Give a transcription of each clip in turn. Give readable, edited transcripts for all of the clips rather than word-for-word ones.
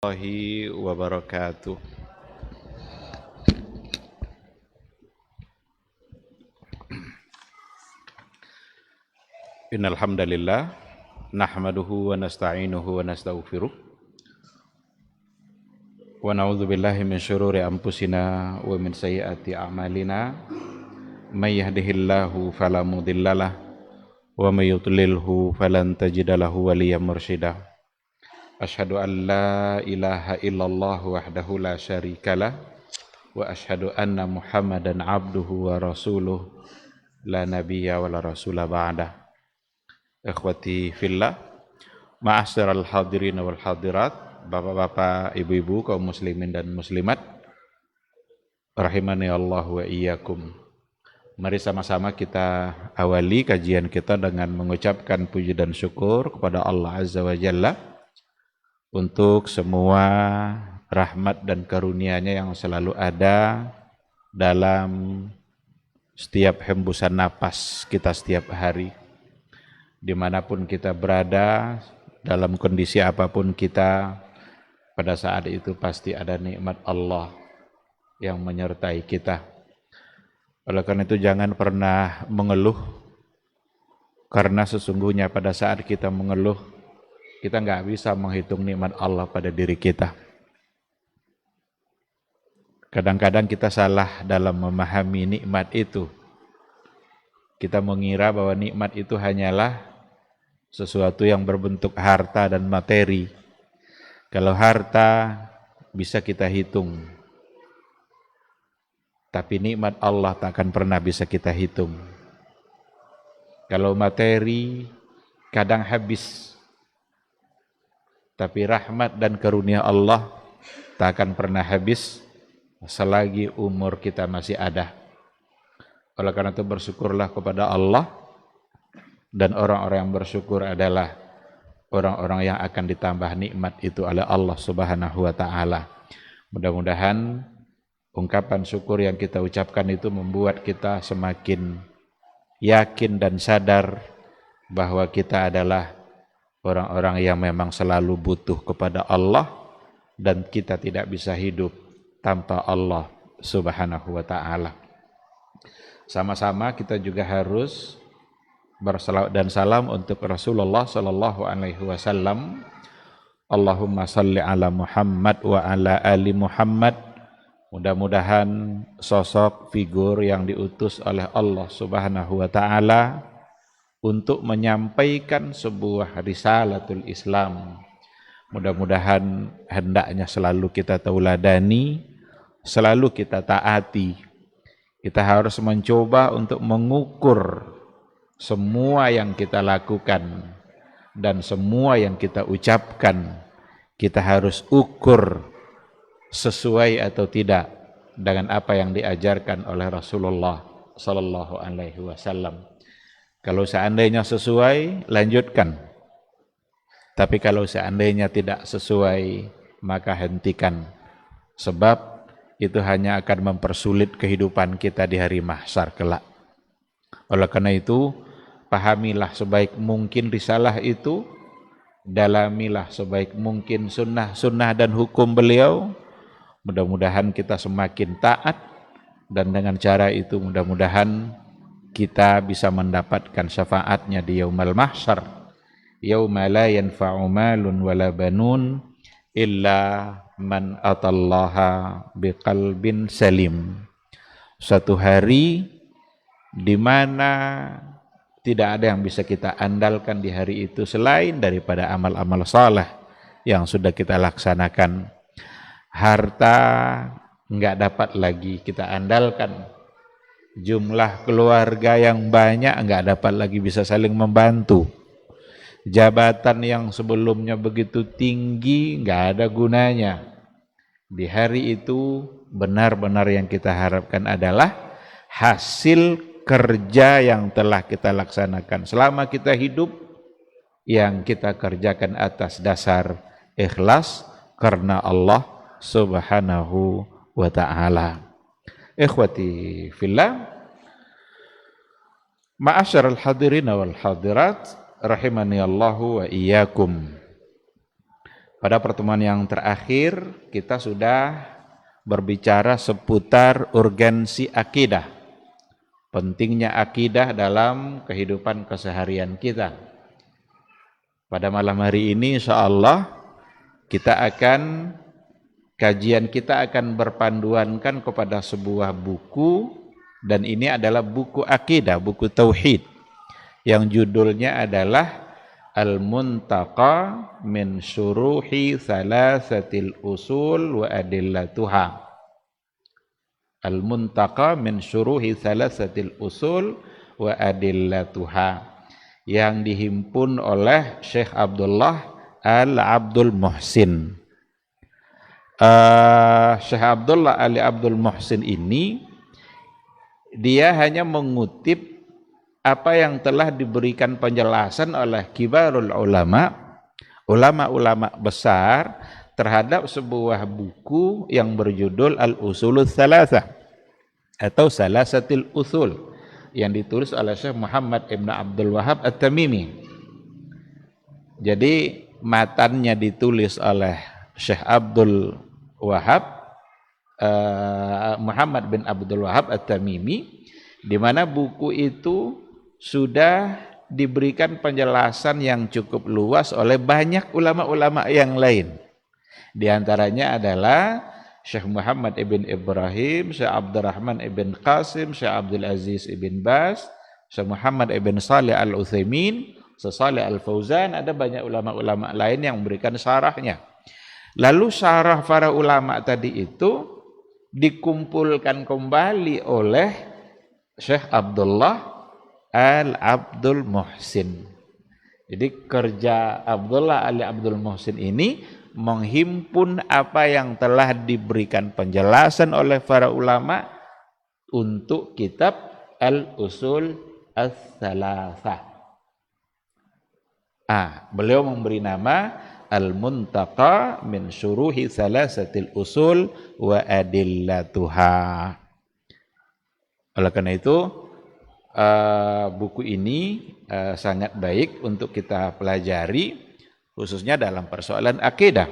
Warahmatullahi wabarakatuh. Innal hamdalillah nahmaduhu wa nasta'inuhu wa nastaghfiruh wa na'udzu billahi min syururi anfusina wa min sayyiati a'malina may yahdihillahu fala mudhillalah wa may yudlilhu falan tajida lahu waliyyan mursyida. Asyhadu an la ilaha illallah wahdahu la syarikalah wa asyhadu anna Muhammadan abduhu wa rasuluh la nabiyya wa la rasula ba'dah. Ikhwati fillah, ma'asyiral hadirin wal hadirat, bapak-bapak, ibu-ibu, kaum muslimin dan muslimat, rahimani Allah wa iyyakum. Mari sama-sama kita awali kajian kita dengan mengucapkan puji dan syukur kepada Allah Azza wa Jalla untuk semua rahmat dan karunia-Nya yang selalu ada dalam setiap hembusan napas kita setiap hari. Dimanapun kita berada, dalam kondisi apapun kita, pada saat itu pasti ada nikmat Allah yang menyertai kita. Oleh karena itu jangan pernah mengeluh, karena sesungguhnya pada saat kita mengeluh, kita nggak bisa menghitung nikmat Allah pada diri kita. Kadang-kadang kita salah dalam memahami nikmat itu. Kita mengira bahwa nikmat itu hanyalah sesuatu yang berbentuk harta dan materi. Kalau harta bisa kita hitung, tapi nikmat Allah tak akan pernah bisa kita hitung. Kalau materi kadang habis, tapi rahmat dan karunia Allah tak akan pernah habis selagi umur kita masih ada. Oleh karena itu bersyukurlah kepada Allah, dan orang-orang yang bersyukur adalah orang-orang yang akan ditambah nikmat itu oleh Allah Subhanahu wa taala. Mudah-mudahan ungkapan syukur yang kita ucapkan itu membuat kita semakin yakin dan sadar bahwa kita adalah orang-orang yang memang selalu butuh kepada Allah, dan kita tidak bisa hidup tanpa Allah Subhanahu wa taala. Sama-sama kita juga harus bersalawat dan salam untuk Rasulullah sallallahu alaihi wasallam. Allahumma salli ala Muhammad wa ala ali Muhammad. Mudah-mudahan sosok figur yang diutus oleh Allah Subhanahu wa taala untuk menyampaikan sebuah risalatul Islam, mudah-mudahan hendaknya selalu kita tauladani, selalu kita taati. Kita harus mencoba untuk mengukur semua yang kita lakukan dan semua yang kita ucapkan. Kita harus ukur sesuai atau tidak dengan apa yang diajarkan oleh Rasulullah sallallahu alaihi wasallam. Kalau seandainya sesuai, lanjutkan. Tapi kalau seandainya tidak sesuai, maka hentikan. Sebab itu hanya akan mempersulit kehidupan kita di hari mahsyar kelak. Oleh karena itu, pahamilah sebaik mungkin risalah itu, dalamilah sebaik mungkin sunnah dan hukum beliau. Mudah-mudahan kita semakin taat, dan dengan cara itu mudah-mudahan kita bisa mendapatkan syafaatnya di yaumul mahsyar, yauma la yanfa'u malun wala banun illa man atallaha biqalbin salim. Suatu hari di mana tidak ada yang bisa kita andalkan di hari itu selain daripada amal-amal saleh yang sudah kita laksanakan. Harta enggak dapat lagi kita andalkan. Jumlah keluarga yang banyak enggak dapat lagi bisa saling membantu. Jabatan yang sebelumnya begitu tinggi enggak ada gunanya. Di hari itu benar-benar yang kita harapkan adalah hasil kerja yang telah kita laksanakan selama kita hidup, yang kita kerjakan atas dasar ikhlas karena Allah Subhanahu wa ta'ala. Ikhwati fillah, ma'asyiral hadirin wal hadirat, rahimani Allahu wa iyyakum. Pada pertemuan yang terakhir kita sudah berbicara seputar urgensi akidah, pentingnya akidah dalam kehidupan keseharian kita. Pada malam hari ini insyaallah kajian kita akan berpanduankan kepada sebuah buku, dan ini adalah buku akidah, buku tauhid yang judulnya adalah Al-Muntaqa min Syuruhi Thalathatil Usul wa Adillatuha. Al-Muntaqa min Syuruhi Thalathatil Usul wa Adillatuha, yang dihimpun oleh Syekh Abdullah Al-Abdul Muhsin. Syekh Abdullah Al-Abdul Muhsin ini dia hanya mengutip apa yang telah diberikan penjelasan oleh kibarul ulama, ulama-ulama besar terhadap sebuah buku yang berjudul Al-Usulul Tsalatsa atau Salasatil Usul yang ditulis oleh Syekh Muhammad Ibn Abdul Wahhab At-Tamimi. Jadi matannya ditulis oleh Syekh Abdul Wahhab, Muhammad bin Abdul Wahhab At-Tamimi, di mana buku itu sudah diberikan penjelasan yang cukup luas oleh banyak ulama-ulama yang lain. Di antaranya adalah Syekh Muhammad ibn Ibrahim, Syekh Abdurrahman ibn Qasim, Syekh Abdul Aziz ibn Baz, Syekh Muhammad ibn Salih Al-Utsaimin, Syekh Salih Al-Fauzan, ada banyak ulama-ulama lain yang memberikan syarahnya. Lalu syarah para ulama tadi itu dikumpulkan kembali oleh Syekh Abdullah Al-Abdul Muhsin. Jadi kerja Abdullah Al-Abdul Muhsin ini menghimpun apa yang telah diberikan penjelasan oleh para ulama untuk kitab Al-Usul Ats-Tsalatsa. Beliau memberi nama Al-Muntaqa min Syuruhi Thalatsatil Usul wa Adillatuha. Oleh karena itu buku ini sangat baik untuk kita pelajari, khususnya dalam persoalan akidah.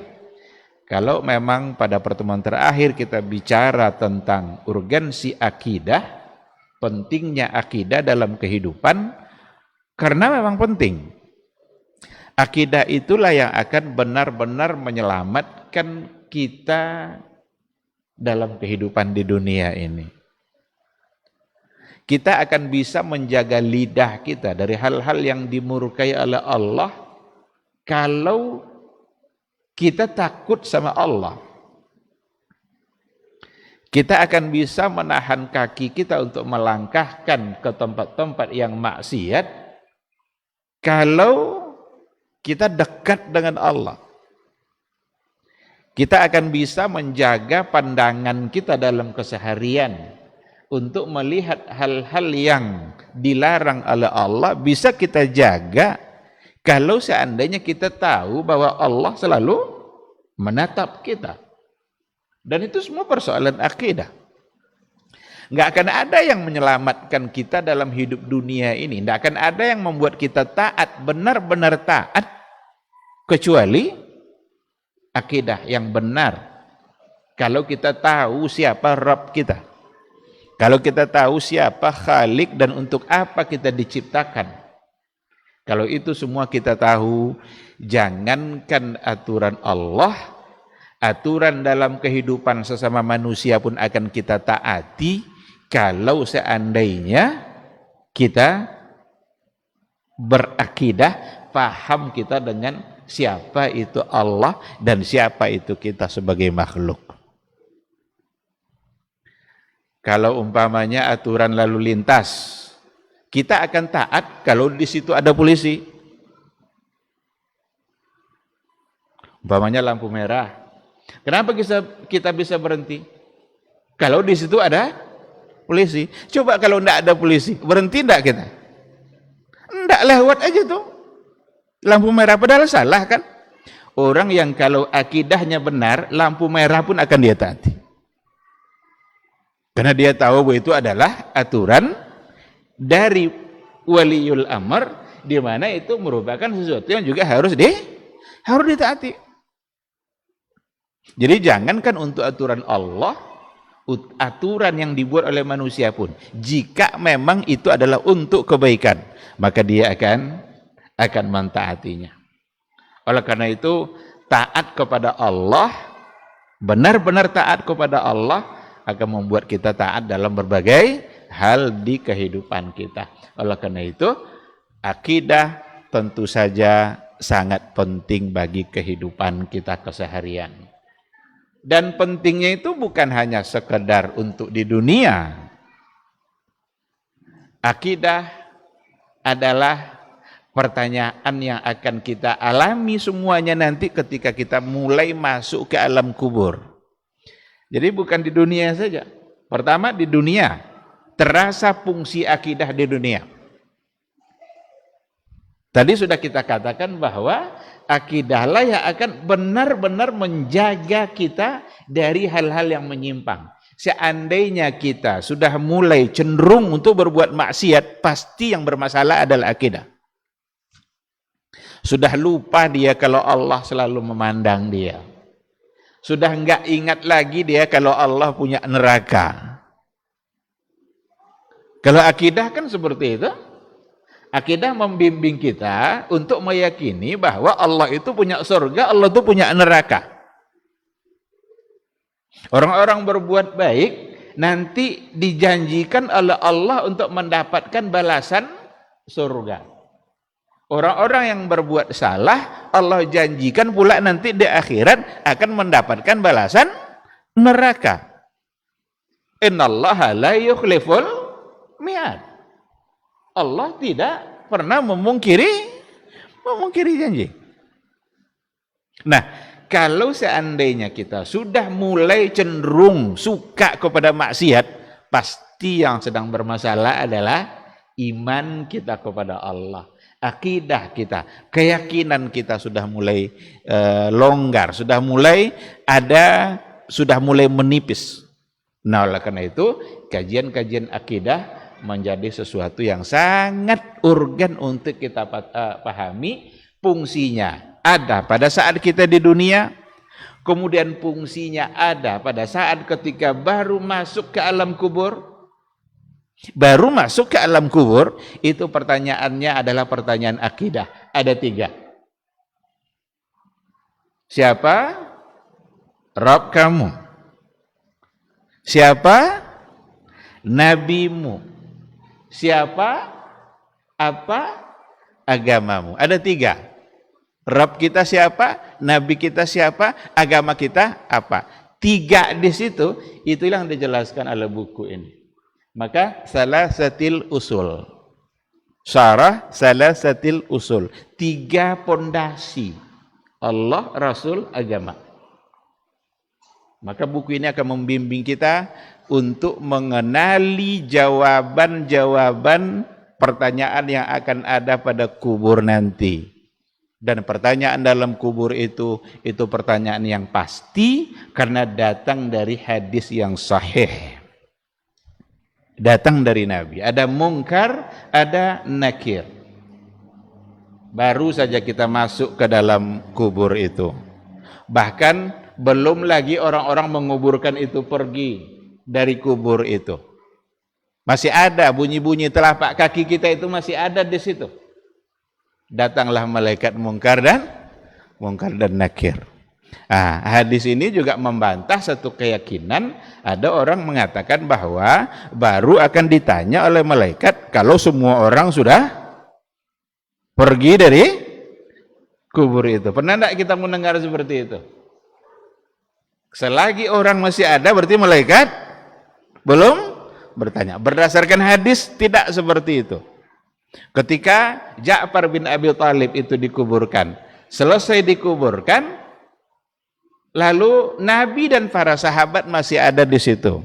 Kalau memang pada pertemuan terakhir kita bicara tentang urgensi akidah, pentingnya akidah dalam kehidupan, karena memang penting. Akidah itulah yang akan benar-benar menyelamatkan kita dalam kehidupan di dunia ini. Kita akan bisa menjaga lidah kita dari hal-hal yang dimurkai oleh Allah kalau kita takut sama Allah. Kita akan bisa menahan kaki kita untuk melangkahkan ke tempat-tempat yang maksiat kalau kita dekat dengan Allah. Kita akan bisa menjaga pandangan kita dalam keseharian untuk melihat hal-hal yang dilarang oleh Allah, bisa kita jaga kalau seandainya kita tahu bahwa Allah selalu menatap kita. Dan itu semua persoalan akidah. Nggak akan ada yang menyelamatkan kita dalam hidup dunia ini. Nggak akan ada yang membuat kita taat, benar-benar taat, kecuali akidah yang benar. Kalau kita tahu siapa Rabb kita. Kalau kita tahu siapa Khalik dan untuk apa kita diciptakan. Kalau itu semua kita tahu, jangankan aturan Allah, aturan dalam kehidupan sesama manusia pun akan kita taati kalau seandainya kita berakidah, paham kita dengan siapa itu Allah dan siapa itu kita sebagai makhluk. Kalau umpamanya aturan lalu lintas, kita akan taat kalau di situ ada polisi. Umpamanya lampu merah. Kenapa kita bisa berhenti? Kalau di situ ada polisi. Coba kalau enggak ada polisi, berhenti enggak kita? Enggak, lewat aja tuh. Lampu merah padahal salah kan? Orang yang kalau akidahnya benar, lampu merah pun akan dia taati. Karena dia tahu bahwa itu adalah aturan dari waliul amr, di mana itu merupakan sesuatu yang juga harus ditaati. Jadi jangankan untuk aturan Allah, aturan yang dibuat oleh manusia pun, jika memang itu adalah untuk kebaikan, maka dia akan mentaatinya. Oleh karena itu, taat kepada Allah, benar-benar taat kepada Allah akan membuat kita taat dalam berbagai hal di kehidupan kita. Oleh karena itu, akidah tentu saja sangat penting bagi kehidupan kita keseharian. Dan pentingnya itu bukan hanya sekedar untuk di dunia. Akidah adalah pertanyaan yang akan kita alami semuanya nanti ketika kita mulai masuk ke alam kubur. Jadi bukan di dunia saja. Pertama di dunia, terasa fungsi akidah di dunia. Tadi sudah kita katakan bahwa akidahlah yang akan benar-benar menjaga kita dari hal-hal yang menyimpang. Seandainya kita sudah mulai cenderung untuk berbuat maksiat, pasti yang bermasalah adalah akidah. Sudah lupa dia kalau Allah selalu memandang dia. Sudah enggak ingat lagi dia kalau Allah punya neraka. Kalau akidah kan seperti itu. Akidah membimbing kita untuk meyakini bahwa Allah itu punya surga, Allah itu punya neraka. Orang-orang berbuat baik nanti dijanjikan oleh Allah untuk mendapatkan balasan surga. Orang-orang yang berbuat salah, Allah janjikan pula nanti di akhirat akan mendapatkan balasan neraka. Innallaha la yukhliful mi'ad. Allah tidak pernah memungkiri janji. Nah, kalau seandainya kita sudah mulai cenderung suka kepada maksiat, pasti yang sedang bermasalah adalah iman kita kepada Allah. Akidah kita, keyakinan kita sudah mulai longgar, sudah mulai menipis. Nah, oleh karena itu, kajian-kajian akidah menjadi sesuatu yang sangat urgen untuk kita pahami. Fungsinya ada pada saat kita di dunia, kemudian fungsinya ada pada saat ketika baru masuk ke alam kubur. Baru masuk ke alam kubur, itu pertanyaannya adalah pertanyaan akidah. Ada 3. Siapa Rabb kamu? Siapa nabimu? Siapa, apa agamamu? Ada 3. Rabb kita siapa, nabi kita siapa, agama kita apa? 3 di situ, itulah yang dijelaskan oleh buku ini. Maka salasatil usul. Syarah salasatil usul. 3 pondasi. Allah, Rasul, agama. Maka buku ini akan membimbing kita untuk mengenali jawaban-jawaban pertanyaan yang akan ada pada kubur nanti. Dan pertanyaan dalam kubur itu pertanyaan yang pasti karena datang dari hadis yang sahih. Datang dari Nabi. Ada mungkar, ada nakir. Baru saja kita masuk ke dalam kubur itu. Bahkan belum lagi orang-orang menguburkan itu pergi dari kubur itu. Masih ada bunyi-bunyi telapak kaki kita itu masih ada di situ. Datanglah malaikat mungkar dan nakir. Hadis ini juga membantah satu keyakinan. Ada orang mengatakan bahwa baru akan ditanya oleh malaikat kalau semua orang sudah pergi dari kubur itu. Pernah tidak kita mendengar seperti itu? Selagi orang masih ada berarti malaikat belum bertanya. Berdasarkan hadis tidak seperti itu. Ketika Ja'far bin Abi Thalib itu dikuburkan, selesai dikuburkan, lalu Nabi dan para sahabat masih ada di situ.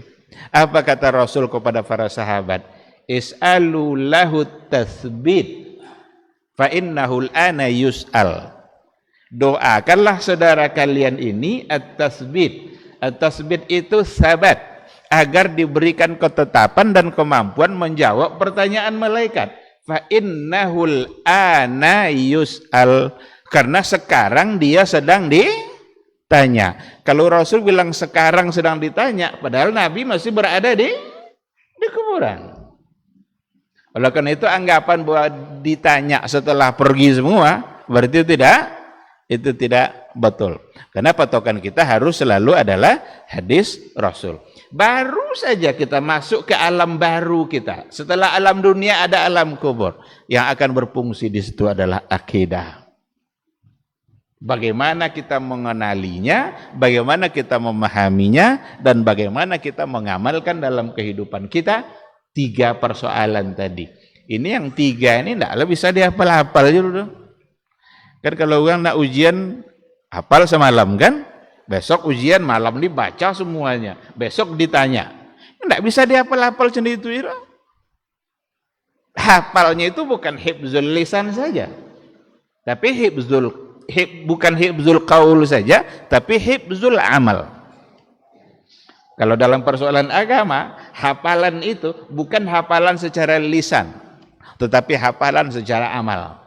Apa kata Rasul kepada para sahabat? Is'alu lahu tathbit fa innahul ana yus'al. Doakanlah saudara kalian ini at-tathbit. At-tathbit itu sabat, agar diberikan ketetapan dan kemampuan menjawab pertanyaan malaikat. Fa innahul ana yus'al, karena sekarang dia sedang tanya. Kalau Rasul bilang sekarang sedang ditanya, padahal Nabi masih berada di kuburan. Oleh karena itu anggapan bahwa ditanya setelah pergi semua, berarti itu tidak betul. Karena patokan kita harus selalu adalah hadis Rasul. Baru saja kita masuk ke alam baru kita. Setelah alam dunia ada alam kubur. Yang akan berfungsi di situ adalah akidah. Bagaimana kita mengenalinya, bagaimana kita memahaminya, dan bagaimana kita mengamalkan dalam kehidupan kita. 3 persoalan tadi. Ini yang 3 ini tidak bisa dihafal-hafal dulu. Kan kalau orang nak ujian hafal semalam kan, besok ujian malam dibaca semuanya, besok ditanya. Tidak bisa dihafal-hafal sendiri itu. Hafalnya itu bukan hifzul lisan saja, tapi bukan hifzul qaul saja, tapi hifzul amal. Kalau dalam persoalan agama, hafalan itu bukan hafalan secara lisan, tetapi hafalan secara amal.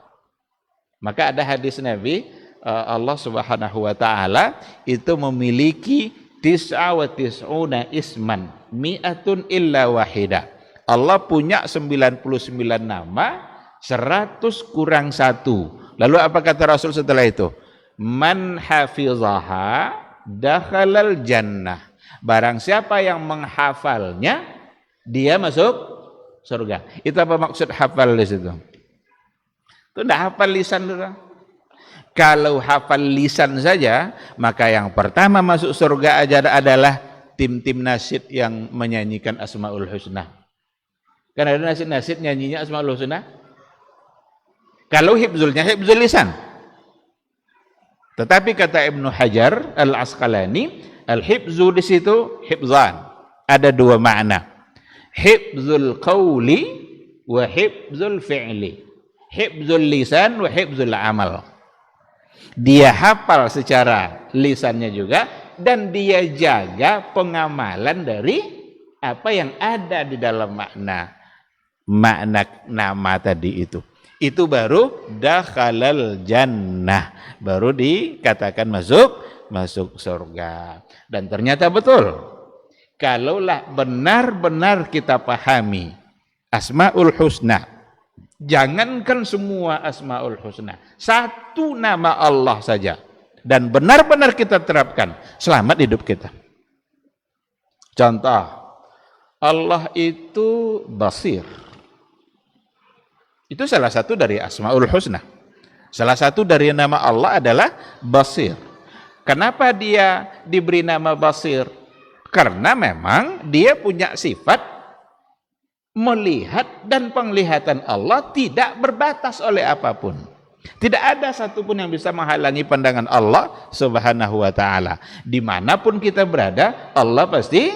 Maka ada hadis Nabi, Allah Subhanahu wa taala itu memiliki 99 isman, mi'atun illa wahida. Allah punya 99 nama, 100 kurang 1. Lalu apa kata Rasul setelah itu? Man hafizaha dakhalal jannah. Barang siapa yang menghafalnya, dia masuk surga. Itu apa maksud hafal di situ? Itu tidak hafal lisan dulu. Kalau hafal lisan saja, maka yang pertama masuk surga aja adalah tim-tim nasyid yang menyanyikan Asmaul Husna. Kan ada nasyid-nasyid nyanyinya Asmaul Husna. Kalau hifzulnya hifzul lisan. Tetapi kata Ibnu Hajar Al-Asqalani, al-hifzu di situ hifzan. Ada 2 makna. Hifzul qawli wa hifzul fi'li. Hifzul lisan wa hifzul amal. Dia hafal secara lisannya juga, dan dia jaga pengamalan dari apa yang ada di dalam makna nama tadi itu. Itu baru dakhalal jannah, baru dikatakan masuk surga. Dan ternyata betul, kalaulah benar-benar kita pahami Asmaul Husna, jangankan semua Asmaul Husna, 1 nama Allah saja, dan benar-benar kita terapkan, selamat hidup kita. Contoh, Allah itu Basir. Itu salah satu dari Asmaul Husna. Salah satu dari nama Allah adalah Basir. Kenapa dia diberi nama Basir? Karena memang dia punya sifat melihat, dan penglihatan Allah tidak berbatas oleh apapun. Tidak ada satupun yang bisa menghalangi pandangan Allah Subhanahu wa ta'ala. Dimanapun kita berada, Allah pasti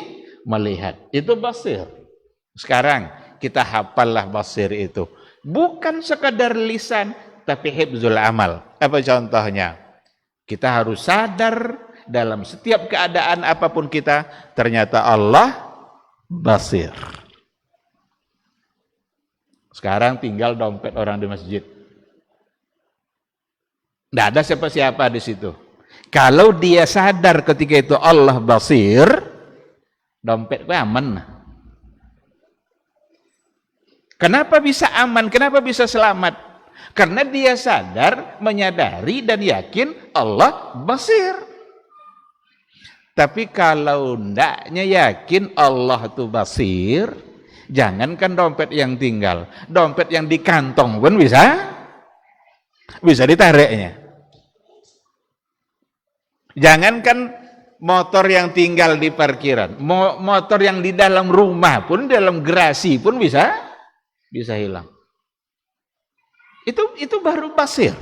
melihat. Itu Basir. Sekarang kita hafallah Basir itu. Bukan sekadar lisan, tapi hifzul amal. Apa contohnya? Kita harus sadar dalam setiap keadaan apapun kita, ternyata Allah Basir. Sekarang tinggal dompet orang di masjid. Tidak ada siapa-siapa di situ. Kalau dia sadar ketika itu Allah Basir, dompet aman. Kenapa bisa aman? Kenapa bisa selamat? Karena dia sadar, menyadari, dan yakin Allah Basir. Tapi kalau ndaknya yakin Allah itu Basir, jangankan dompet yang tinggal, dompet yang di kantong pun bisa ditariknya. Jangankan motor yang tinggal di parkiran, motor yang di dalam rumah pun, dalam gerasi pun bisa hilang. Itu baru Basir.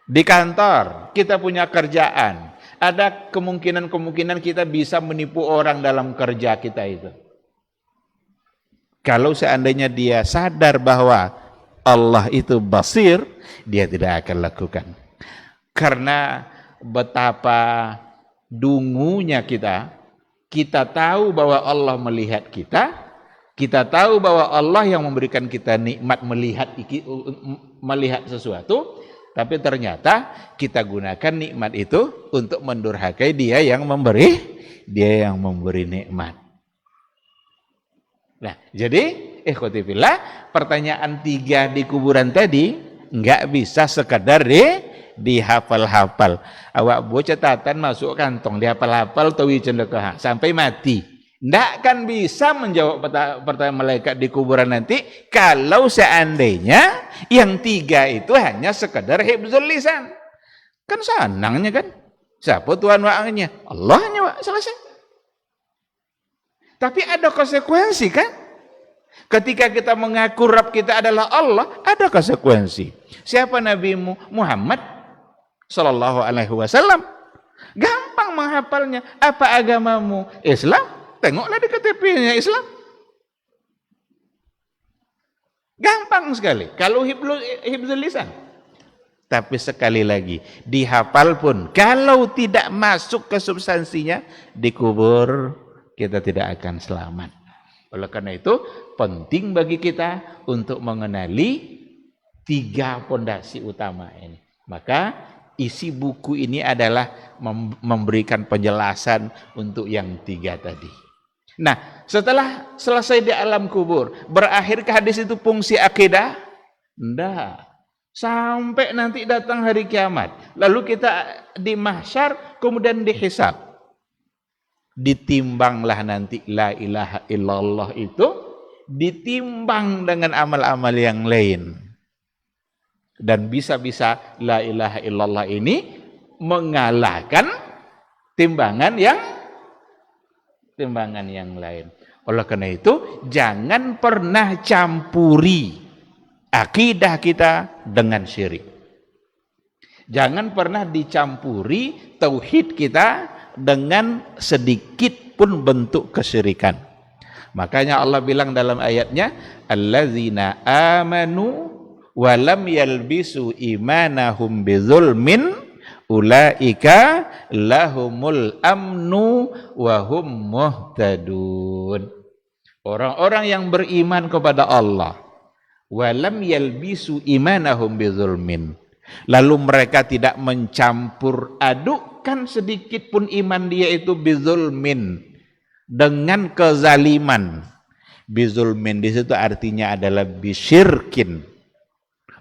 Di kantor kita punya kerjaan, ada kemungkinan kita bisa menipu orang dalam kerja kita itu. Kalau seandainya dia sadar bahwa Allah itu Basir, dia tidak akan lakukan. Karena betapa dungunya kita tahu bahwa Allah melihat kita tahu bahwa Allah yang memberikan kita nikmat melihat sesuatu, Tapi ternyata kita gunakan nikmat itu untuk mendurhakai dia yang memberi nikmat. Nah, jadi ikhwati fillah, pertanyaan 3 di kuburan tadi nggak bisa sekedar dihafal-hafal. Awak buat catatan masuk kantong, dihafal-hafal tawi cendekah sampai mati. Nggak akan bisa menjawab pertanyaan malaikat di kuburan nanti kalau seandainya yang 3 itu hanya sekedar hifzul lisan. Kan senangnya kan? Siapa Tuhan wa'angnya? Allahnya wak, selesai. Tapi ada konsekuensi kan? Ketika kita mengaku Rabb kita adalah Allah, ada konsekuensi. Siapa Nabi Muhammad Sallallahu Alaihi Wasallam? Gampang menghafalnya. Apa agamamu? Islam? Tengoklah di KTP-nya Islam. Gampang sekali. Kalau hifzul lisan. Tapi sekali lagi, dihafal pun kalau tidak masuk ke substansinya, dikubur, kita tidak akan selamat. Oleh karena itu, penting bagi kita untuk mengenali 3 pondasi utama ini. Maka isi buku ini adalah memberikan penjelasan untuk yang 3 tadi. Nah, setelah selesai di alam kubur, berakhirkah hadis itu fungsi akidah? Enggak. Sampai nanti datang hari kiamat. Lalu kita di mahsyar, kemudian dihisab. Ditimbanglah nanti la ilaha illallah itu, ditimbang dengan amal-amal yang lain. Dan bisa-bisa la ilaha illallah ini mengalahkan timbangan yang lain. Oleh karena itu, jangan pernah campuri akidah kita dengan syirik. Jangan pernah dicampuri tauhid kita dengan sedikit pun bentuk kesyirikan. Makanya Allah bilang dalam ayatnya, allazina amanu wa lam yalbisu imanahum bizulmin ulaika lahumul amnu wa hum muhtadun. Orang-orang yang beriman kepada Allah, walam yalbisu imanahum bizulmin, lalu mereka tidak mencampur adukkan sedikit pun iman dia itu bizulmin, dengan kezaliman. Bizulmin di situ artinya adalah bisyirkin.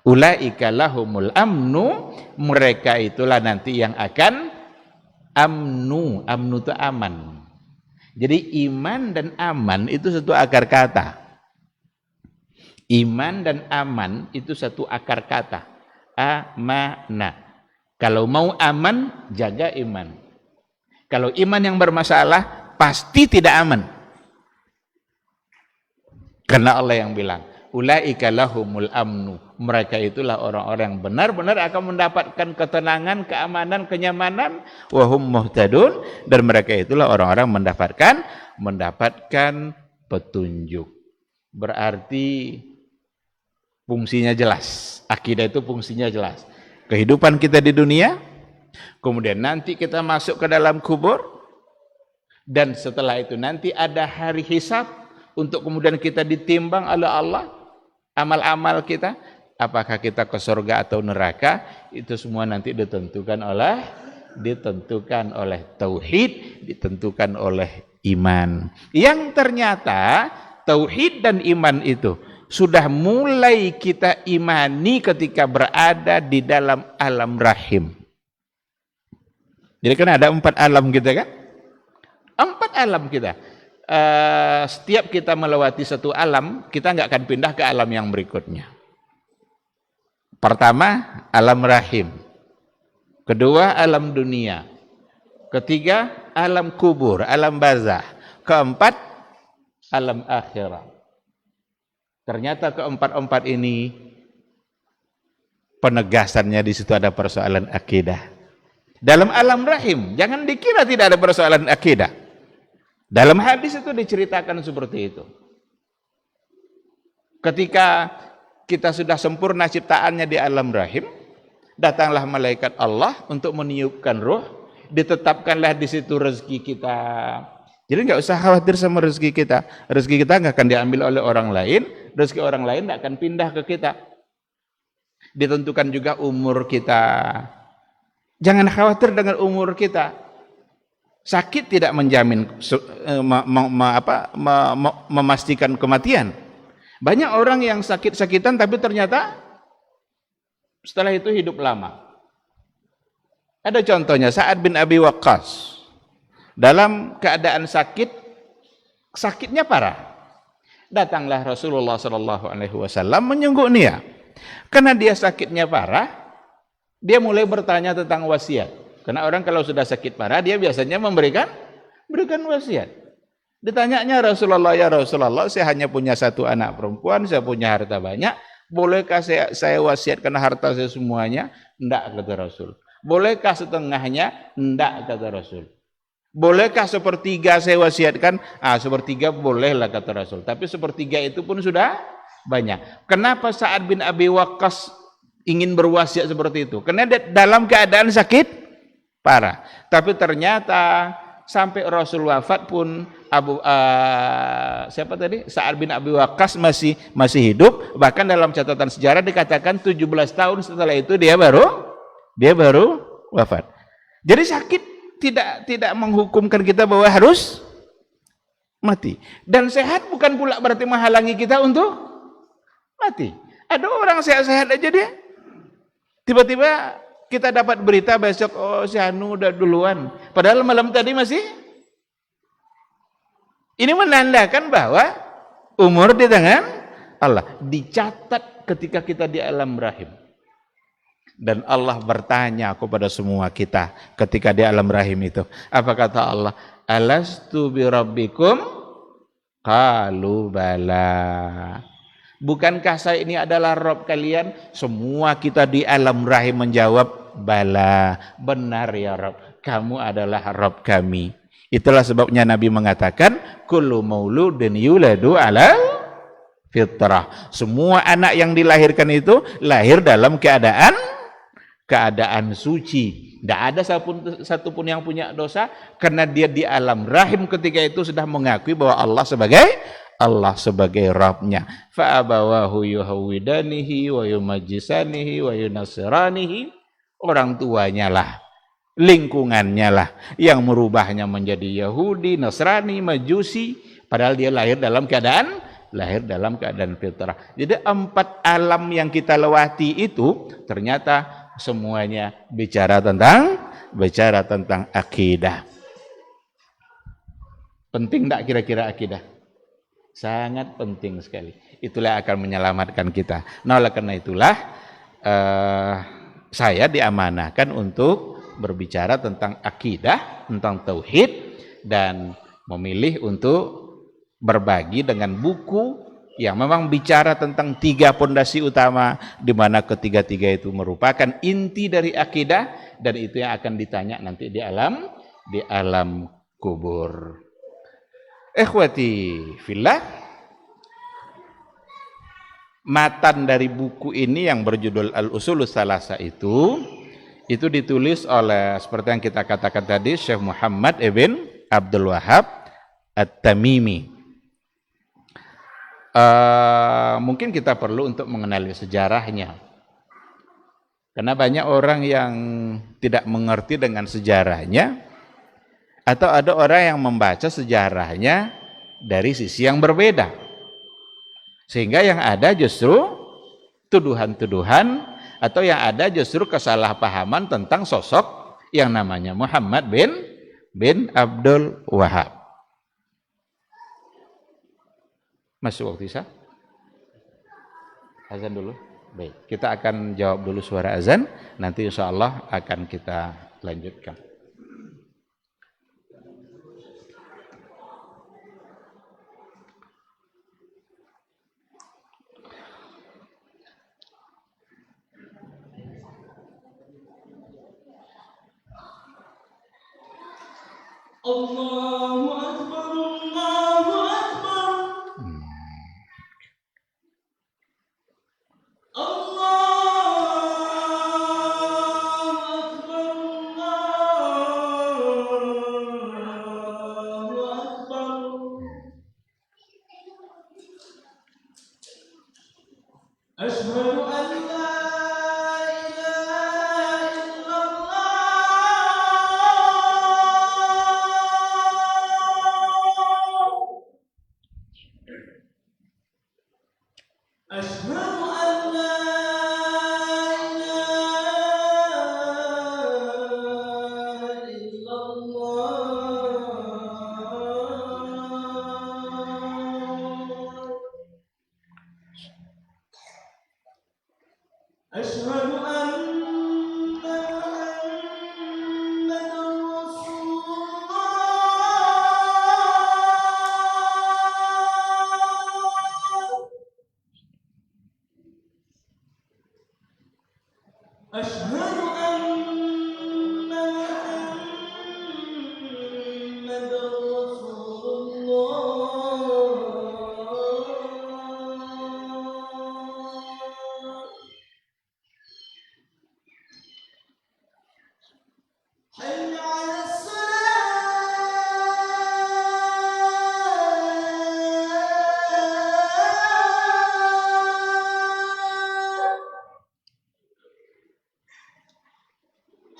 Ulaika lahumul amnu, mereka itulah nanti yang akan amnu. Amnu itu aman. Jadi iman dan aman itu satu akar kata. Iman dan aman itu satu akar kata. Amana. Kalau mau aman, jaga iman. Kalau iman yang bermasalah, pasti tidak aman. Karena Allah yang bilang, ulaika lahumul amnu, mereka itulah orang-orang yang benar-benar akan mendapatkan ketenangan, keamanan, kenyamanan, wa hum muhtadun, dan mereka itulah orang-orang mendapatkan petunjuk. Berarti fungsinya jelas, akidah itu fungsinya jelas. Kehidupan kita di dunia, kemudian nanti kita masuk ke dalam kubur, dan setelah itu nanti ada hari hisab, untuk kemudian kita ditimbang oleh Allah amal-amal kita, apakah kita ke surga atau neraka, itu semua nanti ditentukan oleh tauhid, ditentukan oleh iman. Yang ternyata tauhid dan iman itu sudah mulai kita imani ketika berada di dalam alam rahim. Jadi kan ada 4 alam kita kan? 4 alam kita. Setiap kita melewati satu alam, kita nggak akan pindah ke alam yang berikutnya. Pertama, alam rahim. Kedua, alam dunia. Ketiga, alam kubur, alam barzah. Keempat, alam akhirat. Ternyata keempat-empat ini penegasannya di situ ada persoalan akidah. Dalam alam rahim, jangan dikira tidak ada persoalan akidah. Dalam hadis itu diceritakan seperti itu. Ketika kita sudah sempurna ciptaannya di alam rahim, datanglah malaikat Allah untuk meniupkan ruh, ditetapkanlah di situ rezeki kita. Jadi nggak usah khawatir sama rezeki kita. Rezeki kita nggak akan diambil oleh orang lain, rezeki orang lain nggak akan pindah ke kita. ditentukan juga umur kita. Jangan khawatir dengan umur kita. Sakit tidak menjamin memastikan kematian. Banyak orang yang sakit-sakitan tapi ternyata setelah itu hidup lama. Ada contohnya Sa'ad bin Abi Waqqas. Dalam keadaan sakit, sakitnya parah. Datanglah Rasulullah sallallahu alaihi wasallam menyenguk dia. Karena dia sakitnya parah, dia mulai bertanya tentang wasiat. Karena orang kalau sudah sakit parah, dia biasanya memberikan wasiat. Ditanyanya Rasulullah, ya Rasulullah, saya hanya punya satu anak perempuan, saya punya harta banyak, bolehkah saya wasiatkan harta saya semuanya? Enggak, kata Rasul. Bolehkah setengahnya? Enggak, kata Rasul. Bolehkah sepertiga saya wasiatkan? Sepertiga bolehlah, kata Rasul. Tapi sepertiga itu pun sudah banyak. Kenapa Sa'ad bin Abi Waqqas ingin berwasiat seperti itu? Karena dalam keadaan sakit parah. Tapi ternyata sampai Rasul wafat pun Sa'ad bin Abi Waqqas masih hidup. Bahkan dalam catatan sejarah dikatakan 17 tahun setelah itu dia baru wafat. Jadi sakit tidak menghukumkan kita bahwa harus mati. Dan sehat bukan pula berarti menghalangi kita untuk mati. Ada orang sehat-sehat aja dia, tiba-tiba kita dapat berita besok, si Anu udah duluan. Padahal malam tadi masih. Ini menandakan bahwa umur di tangan Allah. Dicatat ketika kita di alam rahim. Dan Allah bertanya kepada semua kita ketika di alam rahim itu. Apa kata Allah? Alastu bi rabbikum? Qalu bala. Bukankah saya ini adalah Rabb kalian? Semua kita di alam rahim menjawab, bala, benar ya Rabb, kamu adalah Rabb kami. Itulah sebabnya Nabi mengatakan, kullu mauludin yuladu ala fitrah. Semua anak yang dilahirkan itu lahir dalam keadaan suci. Tidak ada satupun yang punya dosa, karena dia di alam rahim ketika itu sudah mengakui bahwa Allah sebagai Rabbnya. Fa'abawahu yuhawidanihi wa yumajjisanihi wa yunasiranihi. Orang tuanya lah, lingkungannya lah yang merubahnya menjadi Yahudi, Nasrani, Majusi, padahal dia lahir dalam keadaan fitrah. Jadi 4 alam yang kita lewati itu ternyata semuanya bicara tentang akidah. Penting enggak kira-kira akidah? Sangat penting sekali. Itulah yang akan menyelamatkan kita. Nah, oleh karena itulah saya diamanahkan untuk berbicara tentang akidah, tentang tauhid, dan memilih untuk berbagi dengan buku yang memang bicara tentang 3 pondasi utama, di mana ketiga-tiga itu merupakan inti dari akidah, dan itu yang akan ditanya nanti di alam kubur. Ikhwati fillah, matan dari buku ini yang berjudul Al-Usulus Salasa itu ditulis oleh, seperti yang kita katakan tadi, Syekh Muhammad ibn Abdul Wahab At-Tamimi. Mungkin kita perlu untuk mengenali sejarahnya, karena banyak orang yang tidak mengerti dengan sejarahnya, atau ada orang yang membaca sejarahnya dari sisi yang berbeda. Sehingga yang ada justru tuduhan-tuduhan, atau yang ada justru kesalahpahaman tentang sosok yang namanya Muhammad bin Abdul Wahab. Masuk waktu Isya? Azan dulu? Baik, kita akan jawab dulu suara azan, nanti insya Allah akan kita lanjutkan. Allahu Akbar, Allahu Akbar. Allahu Akbar, Allahu Akbar. Asyhadu an la أشهد أن لا إله إلا الله أشهد أن محمدا رسول الله أشهد أن محمدا رسول الله حي على الصلاة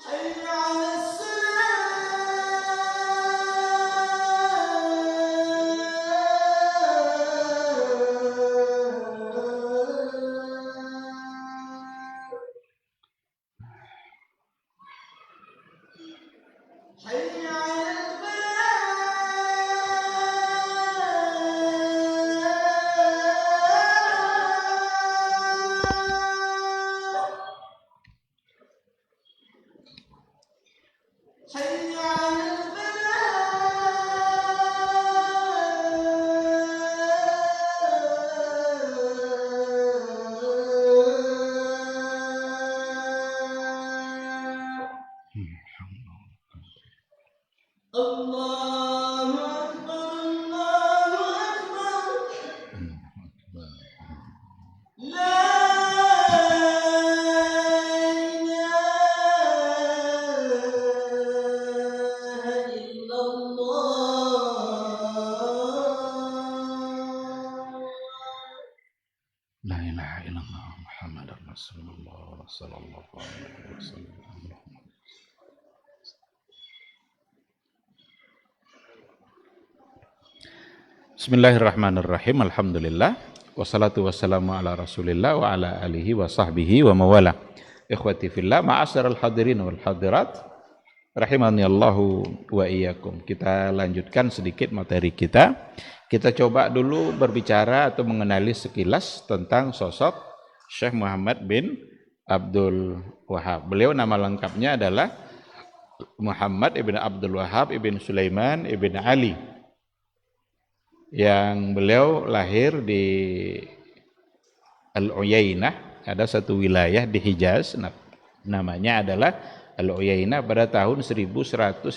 حي على الصلاة حي على الفلاح حي على الفلاح الله أكبر الله أكبر لا إله إلا الله La ilaha illallah Muhammadar Rasulullah sallallahu alaihi wasallam. Bismillahirrahmanirrahim. Alhamdulillah. Wassalatu wassalamu ala Rasulillah wa ala alihi wa sahbihi wa mawala. Ikhwati fillah, ma'asyiral hadirin wal hadirat, rahimani Allahu wa iyyakum. Kita lanjutkan sedikit materi kita. Kita coba dulu berbicara atau mengenali sekilas tentang sosok Syekh Muhammad bin Abdul Wahab. Beliau nama lengkapnya adalah Muhammad ibn Abdul Wahab ibn Sulaiman ibn Ali, yang beliau lahir di Al-Uyainah, ada satu wilayah di Hijaz, namanya adalah Al-Uyainah pada tahun 1115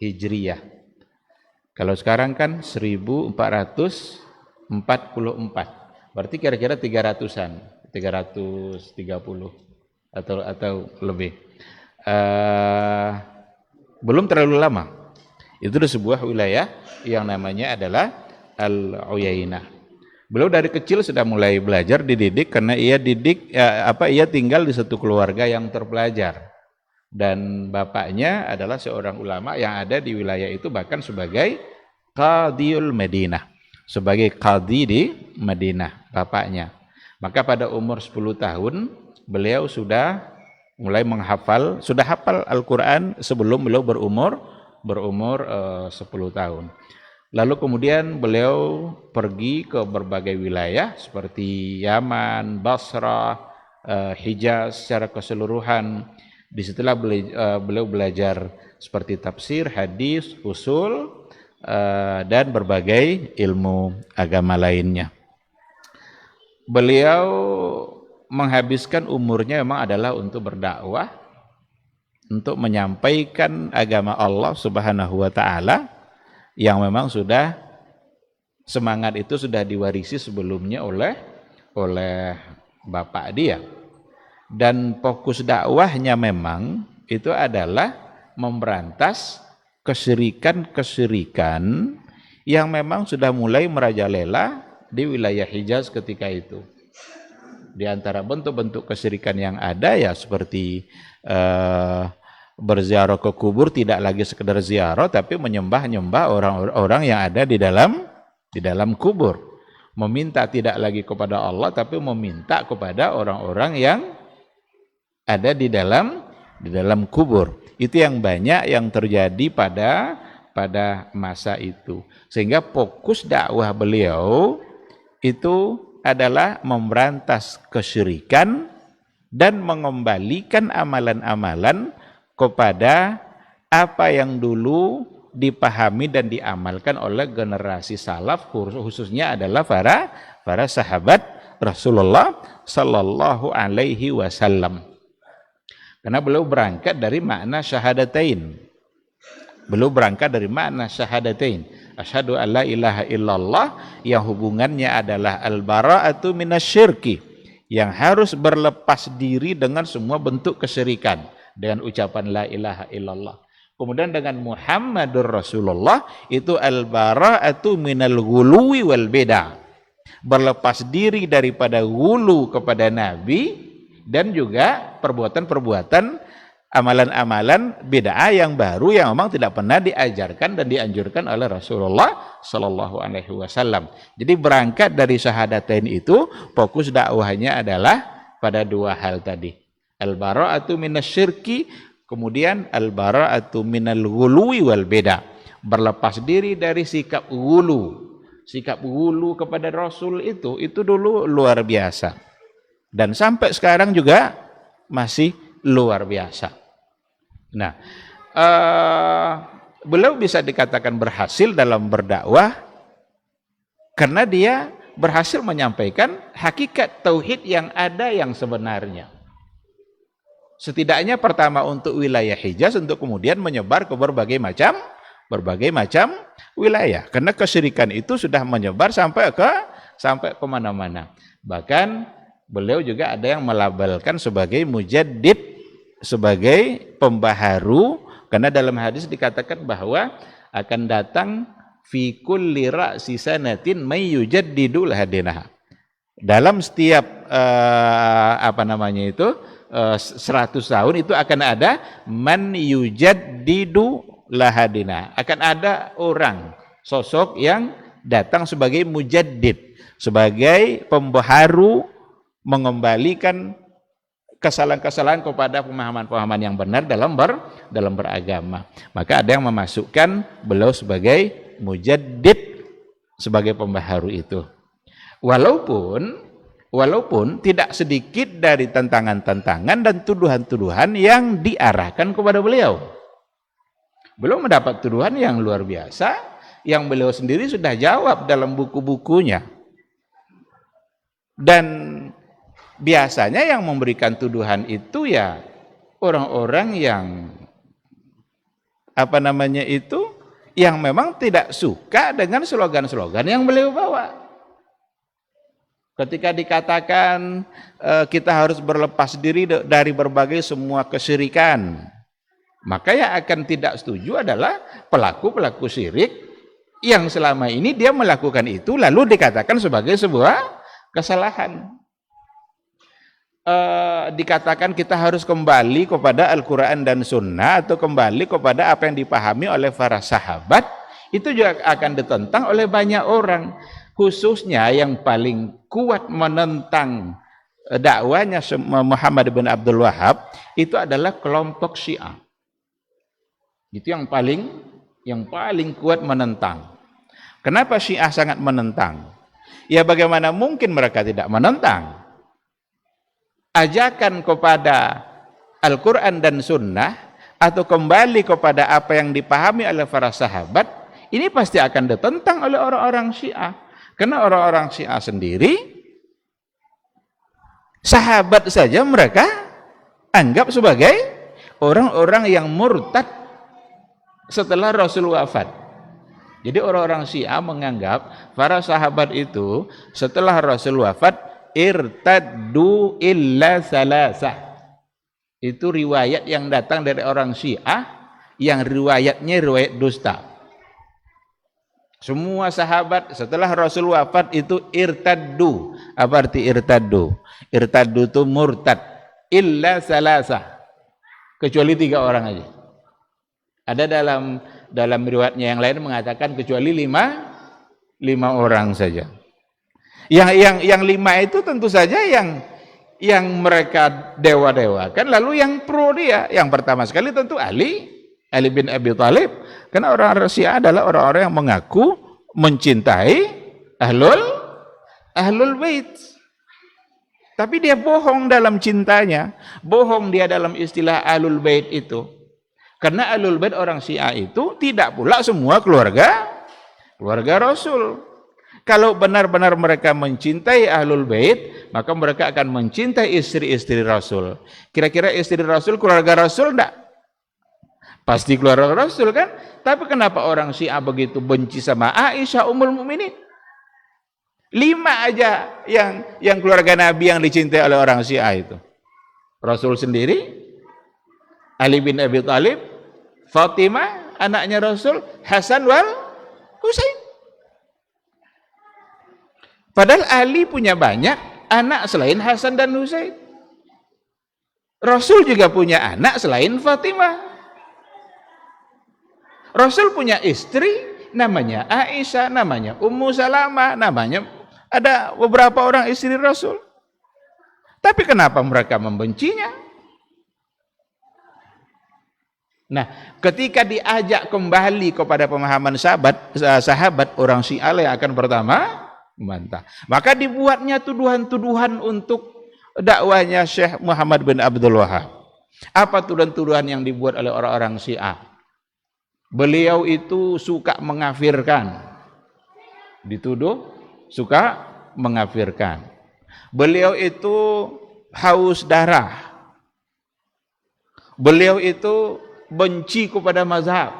Hijriyah. Kalau sekarang kan 1444, berarti kira-kira 300-an, 330 atau lebih. Belum terlalu lama. Itu di sebuah wilayah yang namanya adalah Al-Uyainah. Beliau dari kecil sudah mulai belajar, dididik, karena ia tinggal di satu keluarga yang terpelajar. Dan bapaknya adalah seorang ulama yang ada di wilayah itu, bahkan sebagai Qadhiul Madinah, sebagai qadhi di Madinah bapaknya. Maka pada umur 10 tahun beliau sudah mulai sudah hafal Al-Quran sebelum beliau berumur 10 tahun. Lalu kemudian beliau pergi ke berbagai wilayah seperti Yaman, Basrah, Hijaz secara keseluruhan. Disitulah beliau belajar seperti tafsir, hadis, usul, dan berbagai ilmu agama lainnya. Beliau menghabiskan umurnya memang adalah untuk berdakwah, untuk menyampaikan agama Allah Subhanahu wa taala, yang memang sudah semangat itu sudah diwarisi sebelumnya oleh bapak dia. Dan fokus dakwahnya memang itu adalah memberantas kesyirikan-kesyirikan yang memang sudah mulai merajalela di wilayah Hijaz ketika itu. Di antara bentuk-bentuk kesyirikan yang ada ya seperti berziarah ke kubur, tidak lagi sekedar ziarah tapi menyembah-nyembah orang-orang yang ada di dalam Di dalam kubur. Meminta tidak lagi kepada Allah, tapi meminta kepada orang-orang yang ada di dalam kubur. Itu yang banyak yang terjadi pada masa itu. Sehingga fokus dakwah beliau itu adalah memberantas kesyirikan dan mengembalikan amalan-amalan kepada apa yang dulu dipahami dan diamalkan oleh generasi salaf, khususnya adalah para sahabat Rasulullah sallallahu alaihi wasallam. Karena beliau berangkat dari makna syahadatain. Beliau berangkat dari makna syahadatain. Asyhadu an la ilaha illallah, yang hubungannya adalah al-bara'atu minasyirki, yang harus berlepas diri dengan semua bentuk kesyirikan dengan ucapan la ilaha illallah. Kemudian dengan Muhammadur Rasulullah itu al-bara'atu minal ghuluwi wal bid'ah. Berlepas diri daripada ghulu kepada Nabi dan juga perbuatan-perbuatan amalan-amalan bid'ah yang baru yang memang tidak pernah diajarkan dan dianjurkan oleh Rasulullah sallallahu alaihi wasallam. Jadi berangkat dari syahadatain itu, fokus dakwahnya adalah pada dua hal tadi. Al-bara'atu minasyirki, kemudian al-bara'atu minal ghuluwi wal bid'ah. Berlepas diri dari sikap ghulu. Sikap ghulu kepada Rasul itu dulu luar biasa. Dan sampai sekarang juga masih luar biasa. Nah, beliau bisa dikatakan berhasil dalam berdakwah karena dia berhasil menyampaikan hakikat tauhid yang ada yang sebenarnya. Setidaknya pertama untuk wilayah Hijaz, untuk kemudian menyebar ke berbagai macam wilayah. Karena kesyirikan itu sudah menyebar sampai ke mana-mana. Bahkan beliau juga ada yang melabelkan sebagai mujaddid, sebagai pembaharu, karena dalam hadis dikatakan bahwa akan datang fi kulli ra'si sanatin may yujaddidul hadinah. Dalam setiap 100 tahun itu akan ada man yujaddidu lahadina. Akan ada orang, sosok yang datang sebagai mujaddid, sebagai pembaharu, mengembalikan kesalahan-kesalahan kepada pemahaman-pemahaman yang benar dalam beragama. Maka ada yang memasukkan beliau sebagai mujaddid, sebagai pembaharu itu. Walaupun tidak sedikit dari tantangan-tantangan dan tuduhan-tuduhan yang diarahkan kepada beliau. Beliau mendapat tuduhan yang luar biasa, yang beliau sendiri sudah jawab dalam buku-bukunya. Dan biasanya yang memberikan tuduhan itu ya orang-orang yang yang memang tidak suka dengan slogan-slogan yang beliau bawa. Ketika dikatakan kita harus berlepas diri dari berbagai semua kesyirikan, maka yang akan tidak setuju adalah pelaku-pelaku syirik yang selama ini dia melakukan itu lalu dikatakan sebagai sebuah kesalahan. Dikatakan kita harus kembali kepada Al-Quran dan Sunnah atau kembali kepada apa yang dipahami oleh para sahabat, itu juga akan ditentang oleh banyak orang. Khususnya yang paling kuat menentang dakwanya Muhammad bin Abdul Wahab itu adalah kelompok Syiah. Itu yang paling kuat menentang. Kenapa Syiah sangat menentang? Ya bagaimana mungkin mereka tidak menentang? Ajakan kepada Al-Quran dan Sunnah atau kembali kepada apa yang dipahami oleh para sahabat, ini pasti akan ditentang oleh orang-orang Syiah. Karena orang-orang Syiah sendiri, sahabat saja mereka anggap sebagai orang-orang yang murtad setelah Rasul wafat. Jadi orang-orang Syiah menganggap para sahabat itu setelah Rasul wafat irtaddu illa salasah. Itu riwayat yang datang dari orang Syiah yang riwayatnya riwayat dusta. Semua sahabat setelah Rasul wafat itu irtaddu. Apa arti irtaddu? Irtaddu itu murtad. Illa salasah. Kecuali 3 orang aja. Ada dalam riwayatnya yang lain mengatakan kecuali 5 5 orang saja. Yang 5 itu tentu saja yang mereka dewa-dewakan, lalu yang pro dia. Yang pertama sekali tentu Ali bin Abi Thalib. Karena orang-orang Syiah adalah orang-orang yang mengaku mencintai Ahlul Bait. Tapi dia bohong dalam cintanya, bohong dia dalam istilah Ahlul Bait itu. Karena Ahlul Bait orang Syiah itu tidak pula semua keluarga Rasul. Kalau benar-benar mereka mencintai Ahlul Bait, maka mereka akan mencintai istri-istri Rasul. Kira-kira istri Rasul keluarga Rasul enggak? Pasti keluarga Rasul kan? Tapi kenapa orang Syiah begitu benci sama Aisyah Ummul Mukminin? 5 aja yang keluarga Nabi yang dicintai oleh orang Syiah itu. Rasul sendiri, Ali bin Abi Thalib, Fatimah, anaknya Rasul, Hasan wal Husain. Padahal Ali punya banyak anak selain Hasan dan Husain. Rasul juga punya anak selain Fatimah. Rasul punya istri namanya Aisyah, namanya Ummu Salamah, namanya ada beberapa orang istri Rasul. Tapi kenapa mereka membencinya? Nah, ketika diajak kembali kepada pemahaman sahabat orang Syiah yang akan pertama membantah. Maka dibuatnya tuduhan-tuduhan untuk dakwanya Syekh Muhammad bin Abdul Wahab. Apa tuduhan-tuduhan yang dibuat oleh orang-orang Syiah? Beliau itu suka mengafirkan. Dituduh suka mengafirkan. Beliau itu haus darah. Beliau itu benci kepada mazhab.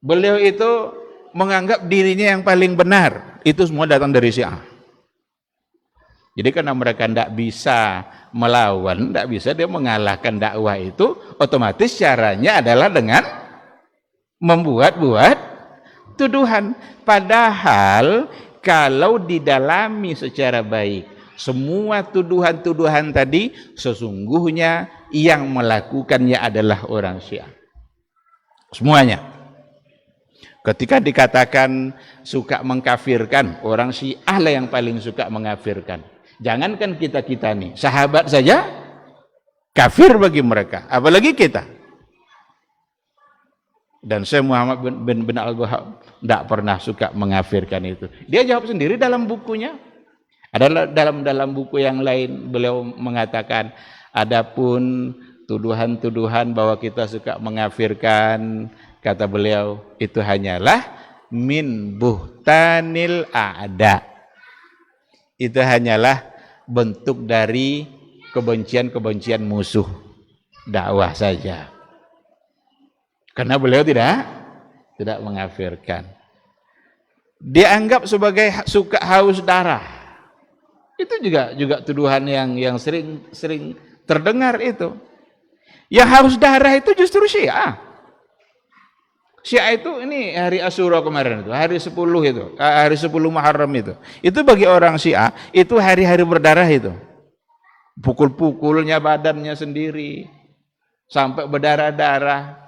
Beliau itu menganggap dirinya yang paling benar. Itu semua datang dari Syiah. Jadi karena mereka tidak bisa melawan, tidak bisa dia mengalahkan dakwah itu, otomatis caranya adalah dengan membuat-buat tuduhan. Padahal kalau didalami secara baik, semua tuduhan-tuduhan tadi sesungguhnya yang melakukannya adalah orang Syiah. Semuanya. Ketika dikatakan suka mengkafirkan, orang Syiah lah yang paling suka mengkafirkan. Jangankan kita-kita nih, sahabat saja kafir bagi mereka, apalagi kita. Dan Syekh Muhammad bin Al-Wahhab tidak pernah suka mengkafirkan itu. Dia jawab sendiri dalam bukunya. Adalah dalam buku yang lain beliau mengatakan, adapun tuduhan-tuduhan bahwa kita suka mengkafirkan, kata beliau, itu hanyalah min buhtanil a'da. Itu hanyalah bentuk dari kebencian-kebencian musuh dakwah saja. Karena beliau tidak mengkafirkan. Dianggap sebagai suka haus darah. Itu juga tuduhan yang sering terdengar itu. Yang haus darah itu justru Syiah. Syiah itu ini hari Asyura kemarin itu, hari 10 itu, hari 10 Muharram itu. Itu bagi orang Syiah itu hari-hari berdarah itu. Pukul-pukulnya badannya sendiri sampai berdarah-darah.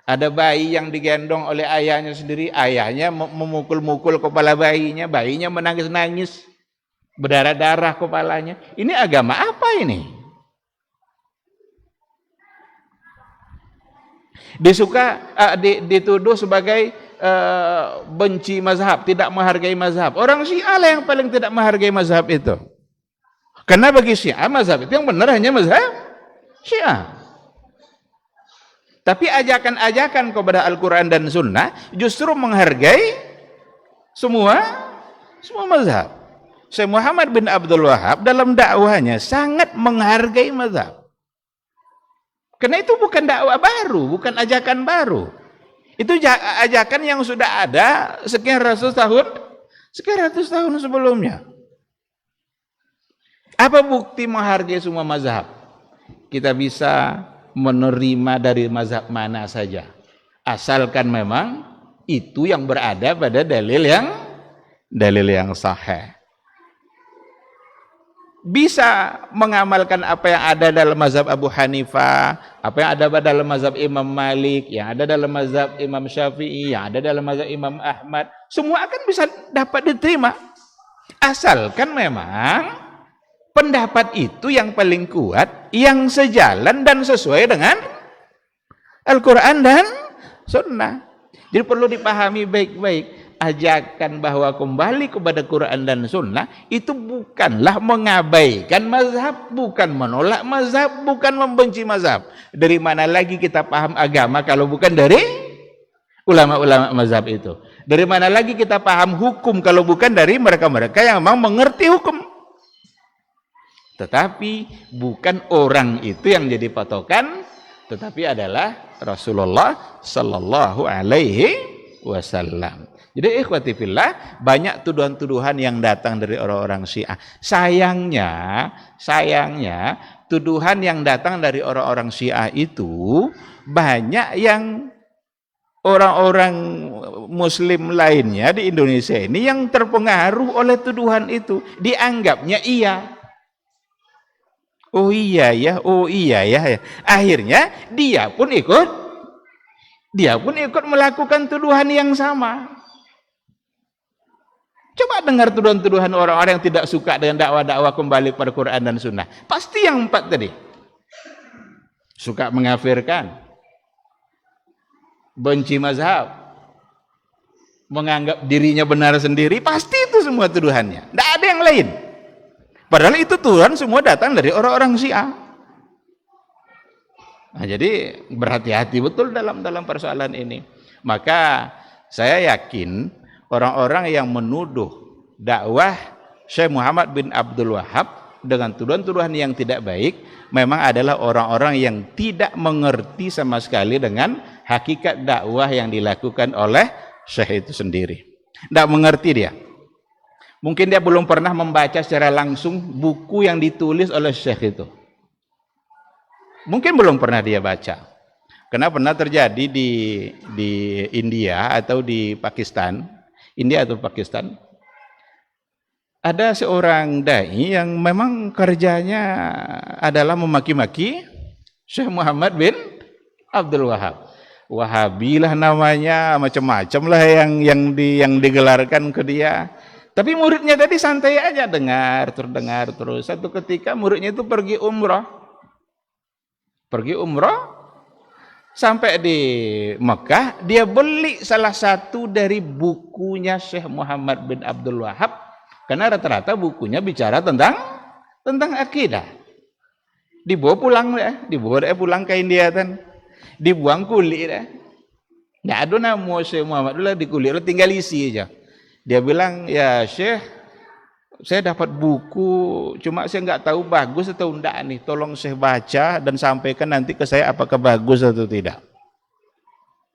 Ada bayi yang digendong oleh ayahnya sendiri, ayahnya memukul-mukul kepala bayinya, bayinya menangis-nangis, berdarah-darah kepalanya. Ini agama apa ini? Dituduh sebagai benci mazhab, tidak menghargai mazhab. Orang Syiah lah yang paling tidak menghargai mazhab itu. Karena bagi Syiah mazhab itu yang benar hanya mazhab Syiah. Tapi ajakan-ajakan kepada Al-Quran dan Sunnah justru menghargai semua mazhab. Syekh Muhammad bin Abdul Wahab dalam dakwahnya sangat menghargai mazhab. Karena itu bukan dakwah baru, bukan ajakan baru. Itu ajakan yang sudah ada sekian ratus tahun sebelumnya. Apa bukti menghargai semua mazhab? Kita bisa menerima dari mazhab mana saja, asalkan memang itu yang berada pada dalil yang sahih. Bisa mengamalkan apa yang ada dalam mazhab Abu Hanifah, apa yang ada dalam mazhab Imam Malik, yang ada dalam mazhab Imam Syafi'i, yang ada dalam mazhab Imam Ahmad, semua akan bisa dapat diterima. Asalkan memang pendapat itu yang paling kuat, yang sejalan dan sesuai dengan Al-Quran dan Sunnah. Jadi perlu dipahami baik-baik. Ajakan bahwa kembali kepada Quran dan Sunnah itu bukanlah mengabaikan mazhab, bukan menolak mazhab, bukan membenci mazhab. Dari mana lagi kita paham agama kalau bukan dari ulama-ulama mazhab itu? Dari mana lagi kita paham hukum kalau bukan dari mereka-mereka yang memang mengerti hukum? Tetapi bukan orang itu yang jadi patokan, tetapi adalah Rasulullah Sallallahu Alaihi Wasallam. Jadi ikhwati fillah, banyak tuduhan-tuduhan yang datang dari orang-orang Syiah. Sayangnya tuduhan yang datang dari orang-orang Syiah itu banyak yang orang-orang Muslim lainnya di Indonesia ini yang terpengaruh oleh tuduhan itu, dianggapnya iya. Oh iya ya. Akhirnya dia pun ikut melakukan tuduhan yang sama. Coba dengar tuduhan-tuduhan orang-orang yang tidak suka dengan dakwah-dakwah kembali pada Quran dan Sunnah. Pasti yang 4 tadi. Suka mengafirkan, benci mazhab, menganggap dirinya benar sendiri, pasti itu semua tuduhannya. Tidak ada yang lain. Padahal itu tuduhan semua datang dari orang-orang Syiah. Nah, jadi berhati-hati betul dalam persoalan ini. Maka saya yakin orang-orang yang menuduh dakwah Syekh Muhammad bin Abdul Wahab dengan tuduhan-tuduhan yang tidak baik memang adalah orang-orang yang tidak mengerti sama sekali dengan hakikat dakwah yang dilakukan oleh Syekh itu sendiri. Tidak mengerti dia. Mungkin dia belum pernah membaca secara langsung buku yang ditulis oleh Syekh itu. Mungkin belum pernah dia baca. Karena pernah terjadi di India atau di Pakistan, ada seorang dai yang memang kerjanya adalah memaki-maki Syekh Muhammad bin Abdul Wahab. Wahabilah namanya, macam-macam lah yang digelarkan ke dia. Tapi muridnya tadi santai aja, dengar terus. Satu ketika muridnya itu pergi umrah, sampai di Mekah, dia beli salah satu dari bukunya Syekh Muhammad bin Abdul Wahab, karena rata-rata bukunya bicara tentang akidah. Dibawa pulang ke India kan, dibuang kulit dah. Nggak ada nama Syekh Muhammad dulu di kulit, tinggal isi aja. Dia bilang, ya Syekh, saya dapat buku, cuma saya nggak tahu bagus atau enggak nih. Tolong saya baca dan sampaikan nanti ke saya apakah bagus atau tidak.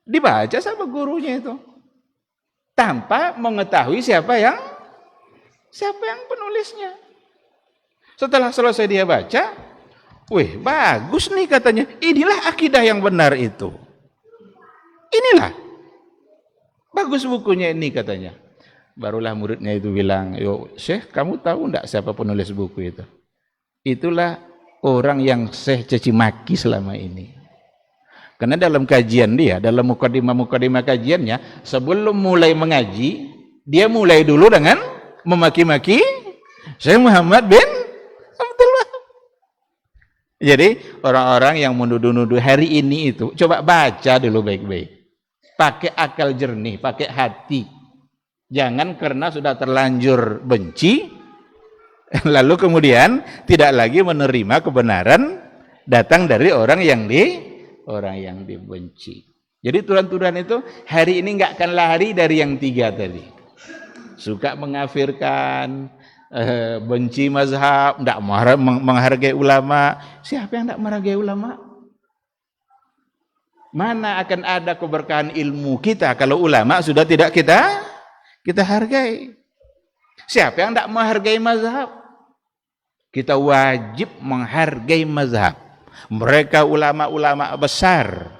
Dibaca sama gurunya itu, tanpa mengetahui siapa yang penulisnya. Setelah selesai dia baca, wih bagus nih katanya. Inilah akidah yang benar itu. Inilah bagus bukunya ini katanya. Barulah muridnya itu bilang, yo Syekh, kamu tahu enggak siapa penulis buku itu? Itulah orang yang Syekh caci maki selama ini. Karena dalam kajian dia, dalam mukadimah kajiannya, sebelum mulai mengaji, dia mulai dulu dengan memaki-maki Syekh Muhammad bin Abdul Wahab. Jadi orang-orang yang menuduh-nuduh hari ini itu, coba baca dulu baik-baik. Pakai akal jernih, pakai hati. Jangan karena sudah terlanjur benci, lalu kemudian tidak lagi menerima kebenaran datang dari orang yang dibenci. Jadi tuduhan-tuduhan itu hari ini nggak akan lari dari yang 3 tadi. Suka mengafirkan, benci mazhab, tidak menghargai ulama. Siapa yang tidak menghargai ulama? Mana akan ada keberkahan ilmu kita kalau ulama sudah tidak kita hargai? Siapa yang tidak menghargai mazhab? Kita wajib menghargai mazhab. Mereka ulama-ulama besar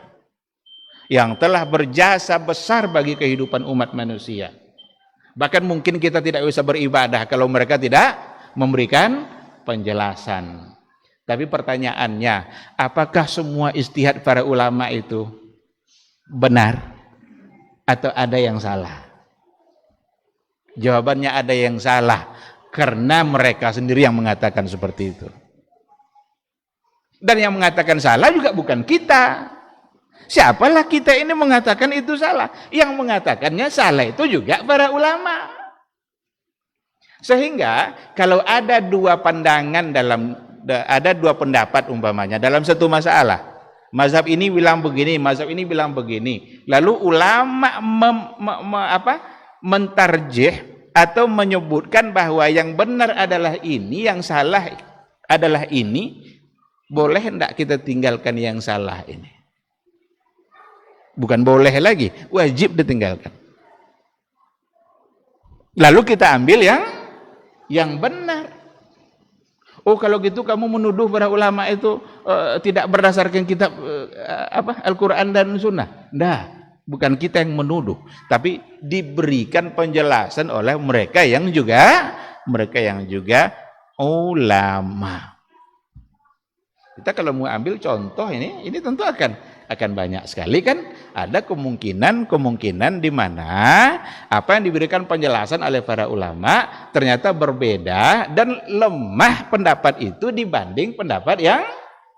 yang telah berjasa besar bagi kehidupan umat manusia. Bahkan mungkin kita tidak bisa beribadah kalau mereka tidak memberikan penjelasan. Tapi pertanyaannya, apakah semua ijtihad para ulama itu benar atau ada yang salah? Jawabannya ada yang salah, karena mereka sendiri yang mengatakan seperti itu. Dan yang mengatakan salah juga bukan kita. Siapalah kita ini mengatakan itu salah? Yang mengatakannya salah itu juga para ulama. Sehingga kalau ada dua pandangan ada dua pendapat umpamanya dalam satu masalah, mazhab ini bilang begini, mazhab ini bilang begini, lalu ulama mentarjih atau menyebutkan bahwa yang benar adalah ini, yang salah adalah ini, boleh hendak kita tinggalkan yang salah ini? Bukan boleh lagi, wajib ditinggalkan. Lalu kita ambil yang benar. Oh, kalau gitu kamu menuduh para ulama itu tidak berdasarkan kitab Al-Quran dan Sunnah. Nah, bukan kita yang menuduh, tapi diberikan penjelasan oleh mereka yang juga ulama. Kita kalau mau ambil contoh ini tentu akan banyak sekali kan, ada kemungkinan di mana apa yang diberikan penjelasan oleh para ulama ternyata berbeda dan lemah pendapat itu dibanding pendapat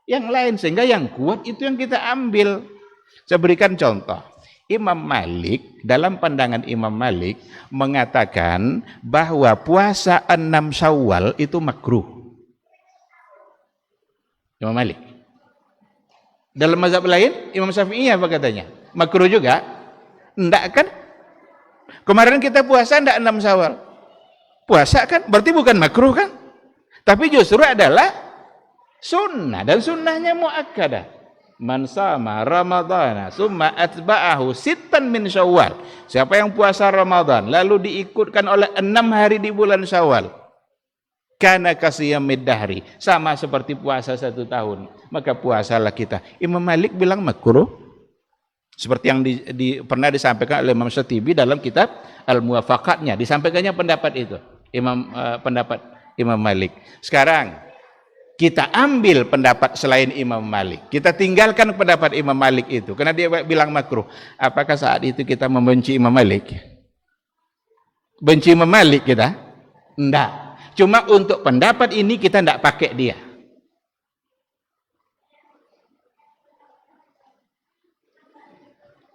yang lain, sehingga yang kuat itu yang kita ambil. Saya berikan contoh. Imam Malik, dalam pandangan Imam Malik mengatakan bahwa puasa 6 Syawal itu makruh. Imam Malik. Dalam mazhab lain, Imam Syafi'i apa katanya? Makruh juga? Enggak kan? Kemarin kita puasa enggak 6 Syawal. Puasa kan? Berarti bukan makruh kan? Tapi justru adalah sunnah, dan sunnahnya muakkadah. Man sama Ramadhana summa atba'ahu sittan min Syawal. Siapa yang puasa Ramadan lalu diikutkan oleh 6 hari di bulan Syawal, kana kasiyamid dahri, sama seperti puasa 1 tahun, maka puasalah kita. Imam Malik bilang makruh, seperti yang pernah disampaikan oleh Imam Syatibi dalam kitab Al-Muwafaqatnya, disampaikannya pendapat itu, pendapat Imam Malik. Sekarang kita ambil pendapat selain Imam Malik, kita tinggalkan pendapat Imam Malik itu karena dia bilang makruh. Apakah saat itu kita membenci Imam Malik? Benci Imam Malik kita? Enggak. Cuma untuk pendapat ini kita tidak pakai dia.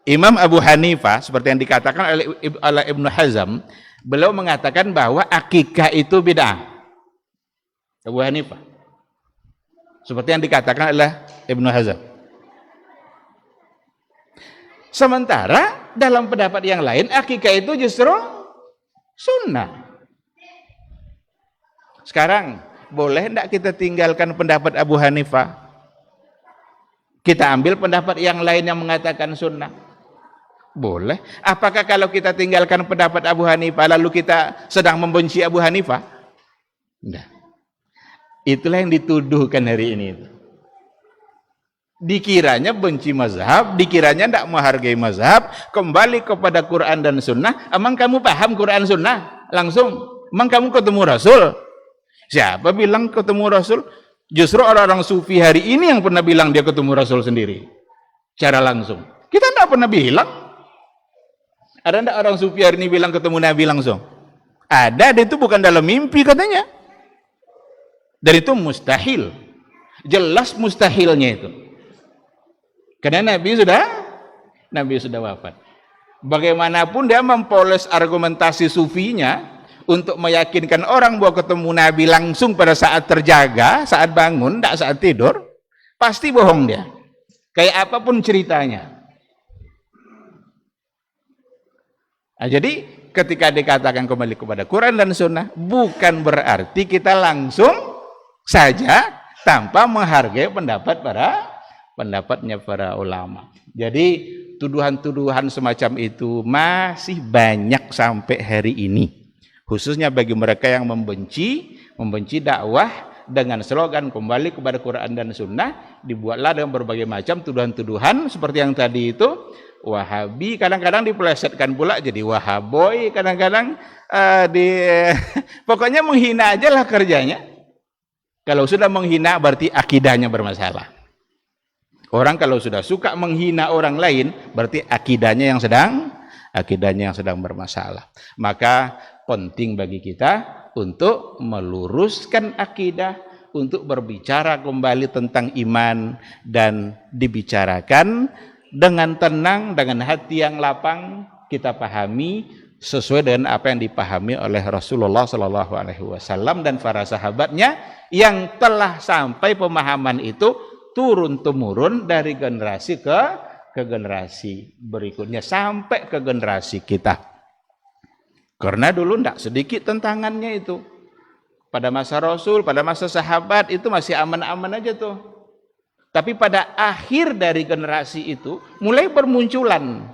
Imam Abu Hanifah, seperti yang dikatakan oleh Ibnu Hazm, beliau mengatakan bahwa akikah itu bid'ah. Abu Hanifah, seperti yang dikatakan oleh Ibnu Hazm. Sementara dalam pendapat yang lain, akikah itu justru sunnah. Sekarang, boleh tidak kita tinggalkan pendapat Abu Hanifah? Kita ambil pendapat yang lain yang mengatakan sunnah? Boleh. Apakah kalau kita tinggalkan pendapat Abu Hanifah, lalu kita sedang membenci Abu Hanifah? Tidak. Itulah yang dituduhkan hari ini. Dikiranya benci mazhab, dikiranya tidak menghargai mazhab, kembali kepada Quran dan Sunnah. Emang kamu paham Quran Sunnah? Langsung. Emang kamu ketemu Rasul? Siapa bilang ketemu Rasul? Justru orang-orang sufi hari ini yang pernah bilang dia ketemu Rasul sendiri secara langsung. Kita tidak pernah bilang. Ada tidak orang sufi hari ini bilang ketemu Nabi langsung? Ada, dia itu bukan dalam mimpi katanya. Dan itu mustahil. Jelas mustahilnya itu. Karena Nabi sudah wafat. Bagaimanapun dia mempoles argumentasi sufinya untuk meyakinkan orang bahwa ketemu Nabi langsung pada saat terjaga, saat bangun, tidak saat tidur, pasti bohong dia. Kayak apapun ceritanya. Nah, jadi ketika dikatakan kembali kepada Quran dan Sunnah, bukan berarti kita langsung saja tanpa menghargai pendapatnya para ulama. Jadi tuduhan-tuduhan semacam itu masih banyak sampai hari ini. Khususnya bagi mereka yang membenci dakwah dengan slogan kembali kepada Quran dan Sunnah, dibuatlah dengan berbagai macam tuduhan-tuduhan seperti yang tadi itu. Wahabi kadang-kadang dipelesetkan pula jadi wahaboy, kadang-kadang pokoknya menghina aja lah kerjanya. Kalau sudah menghina berarti akidahnya bermasalah. Orang kalau sudah suka menghina orang lain berarti akidahnya yang sedang bermasalah. Maka penting bagi kita untuk meluruskan akidah, untuk berbicara kembali tentang iman dan dibicarakan dengan tenang, dengan hati yang lapang, kita pahami sesuai dengan apa yang dipahami oleh Rasulullah Shallallahu Alaihi Wasallam dan para sahabatnya yang telah sampai pemahaman itu turun temurun dari generasi ke generasi berikutnya sampai ke generasi kita. Karena dulu tidak sedikit tentangannya itu. Pada masa Rasul, pada masa sahabat itu masih aman-aman aja tuh. Tapi pada akhir dari generasi itu mulai bermunculan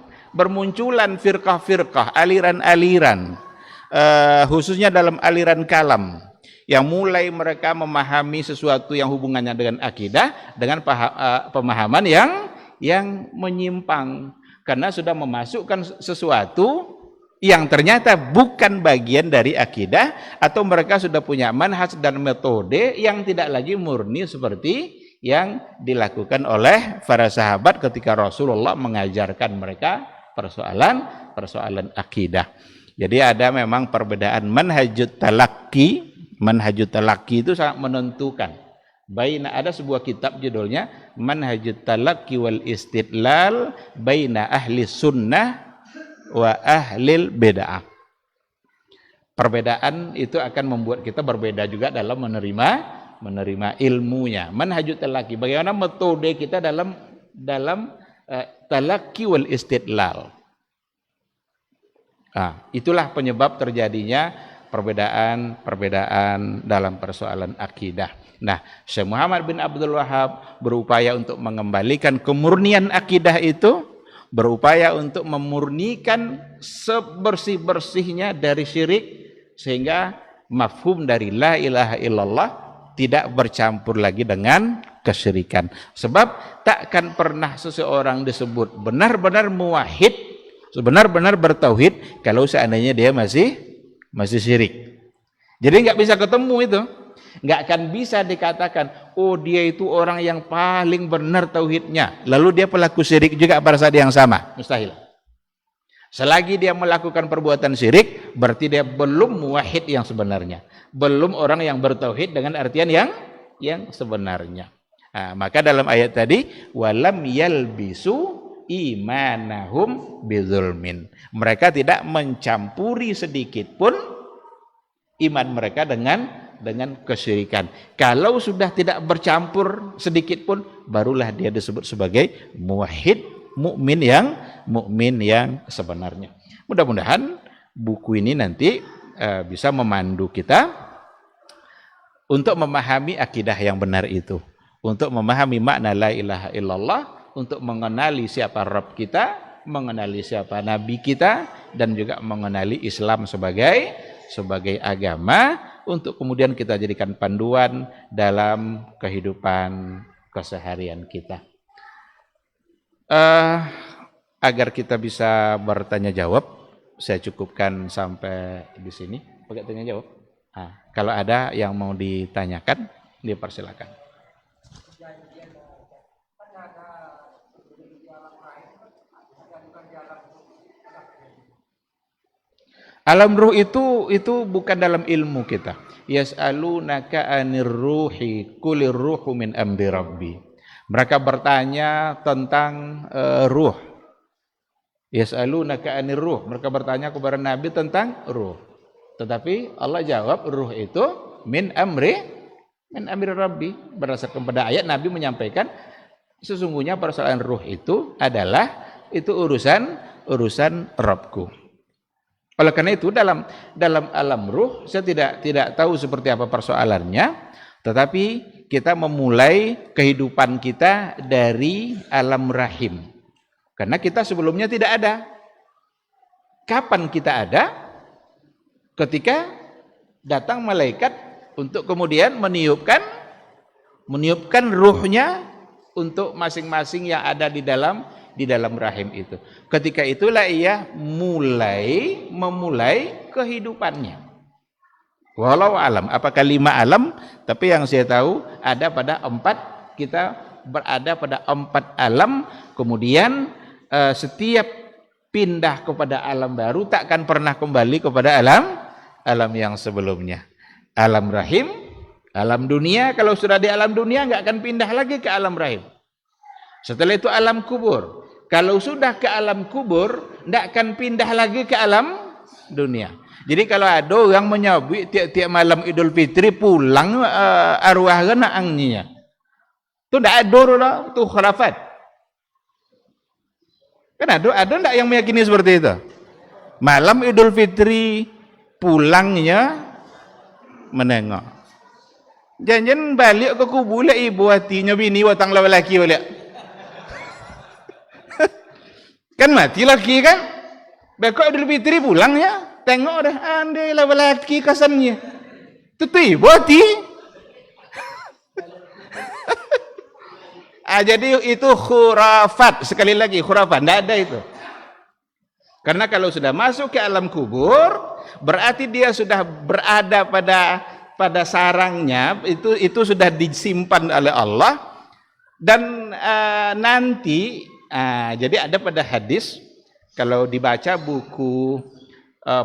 firqah-firqah, aliran-aliran, khususnya dalam aliran kalam, yang mulai mereka memahami sesuatu yang hubungannya dengan akidah dengan pemahaman yang menyimpang, karena sudah memasukkan sesuatu yang ternyata bukan bagian dari akidah, atau mereka sudah punya manhaj dan metode yang tidak lagi murni seperti yang dilakukan oleh para sahabat ketika Rasulullah mengajarkan mereka persoalan akidah. Jadi ada memang perbedaan manhajut talaqi. Manhajut talaqi itu sangat menentukan. Ada sebuah kitab judulnya Manhajut Talaqi wal Istidlal baina ahli sunnah wa ahlil bid'ah. Perbedaan itu akan membuat kita berbeda juga dalam menerima ilmunya. Manhajut talaqi, bagaimana metode kita dalam talaqi wal istidlal. Itulah penyebab terjadinya perbedaan dalam persoalan akidah. Nah, Syekh Muhammad bin Abdul Wahab berupaya untuk mengembalikan kemurnian akidah itu, berupaya untuk memurnikan sebersih-bersihnya dari syirik, sehingga mafhum dari la ilaha illallah tidak bercampur lagi dengan kesyirikan. Sebab takkan pernah seseorang disebut benar-benar muwahhid, benar-benar bertauhid kalau seandainya dia masih syirik. Jadi nggak bisa ketemu itu. Nggak akan bisa dikatakan, oh dia itu orang yang paling benar tauhidnya, lalu dia pelaku syirik juga pada saat yang sama. Mustahil. Selagi dia melakukan perbuatan syirik, berarti dia belum muwahhid yang sebenarnya, belum orang yang bertauhid dengan artian yang sebenarnya. Maka dalam ayat tadi, walam yalbisu imanahum bidzulmin, mereka tidak mencampuri sedikit pun iman mereka dengan kesyirikan. Kalau sudah tidak bercampur sedikit pun, barulah dia disebut sebagai muwahhid, mukmin yang sebenarnya. Mudah-mudahan buku ini nanti bisa memandu kita untuk memahami akidah yang benar itu, untuk memahami makna la ilaha illallah, untuk mengenali siapa Rabb kita, mengenali siapa Nabi kita, dan juga mengenali Islam sebagai agama, untuk kemudian kita jadikan panduan dalam kehidupan keseharian kita. Agar kita bisa bertanya jawab, saya cukupkan sampai di sini. Pakai tanya jawab. Kalau ada yang mau ditanyakan, dipersilakan. Alam ruh itu bukan dalam ilmu kita. Yas'alunaka 'anir ruhi qulir ruhu min amri rabbi. Mereka bertanya tentang ruh. Yas'alunaka 'anir ruh. Mereka bertanya kepada Nabi tentang ruh. Tetapi Allah jawab, ruh itu min amri rabbi. Berdasarkan pada ayat, Nabi menyampaikan sesungguhnya persoalan ruh itu adalah urusan Rabbku. Oleh karena itu dalam alam ruh saya tidak tahu seperti apa persoalannya, tetapi kita memulai kehidupan kita dari alam rahim. Karena kita sebelumnya tidak ada. Kapan kita ada? Ketika datang malaikat untuk kemudian meniupkan ruhnya untuk masing-masing yang ada di dalam rahim itu. Ketika itulah ia memulai kehidupannya. Walau alam, apakah 5 alam? Tapi yang saya tahu ada pada 4, kita berada pada 4 alam. Kemudian setiap pindah kepada alam baru takkan pernah kembali kepada alam yang sebelumnya. Alam rahim, alam dunia, kalau sudah di alam dunia nggak akan pindah lagi ke alam rahim. Setelah itu alam kubur. Kalau sudah ke alam kubur, tidak akan pindah lagi ke alam dunia. Jadi kalau ada orang menyabui tiap-tiap malam Idul Fitri pulang arwah naangnya, itu tidak ada lah, itu khurafat. Kan ada tidak yang meyakini seperti itu? Malam Idul Fitri pulangnya menengok. Jangan balik ke kubur lah ibu hatinya bini watang laki balik. Kan mati laki kan? Besok Idul Fitri pulangnya. Tengok dah, andai lah lelaki kasannya. Itu ibu hati. Jadi itu khurafat. Sekali lagi khurafat, tidak ada itu. Karena kalau sudah masuk ke alam kubur, berarti dia sudah berada pada sarangnya, itu sudah disimpan oleh Allah. Dan nanti, jadi ada pada hadis, kalau dibaca buku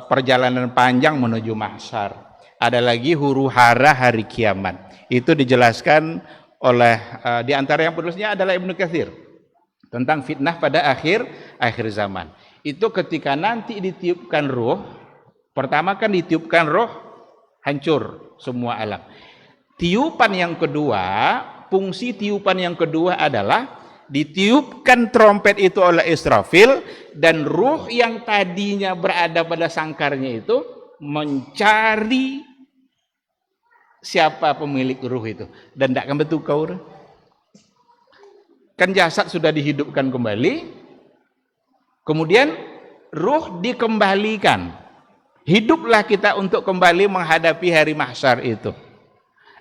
perjalanan panjang menuju mahsyar, ada lagi huru hara hari kiamat. Itu dijelaskan oleh di antara yang penulisnya adalah Ibnu Katsir tentang fitnah pada akhir zaman. Itu ketika nanti ditiupkan ruh, pertama kan ditiupkan ruh, hancur semua alam. Tiupan yang kedua, fungsi tiupan yang kedua adalah ditiupkan trompet itu oleh Israfil, dan ruh yang tadinya berada pada sangkarnya itu mencari siapa pemilik ruh itu, dan tidak akan betul kau. Kan jasad sudah dihidupkan kembali, kemudian ruh dikembalikan. Hiduplah kita untuk kembali menghadapi hari mahsyar itu.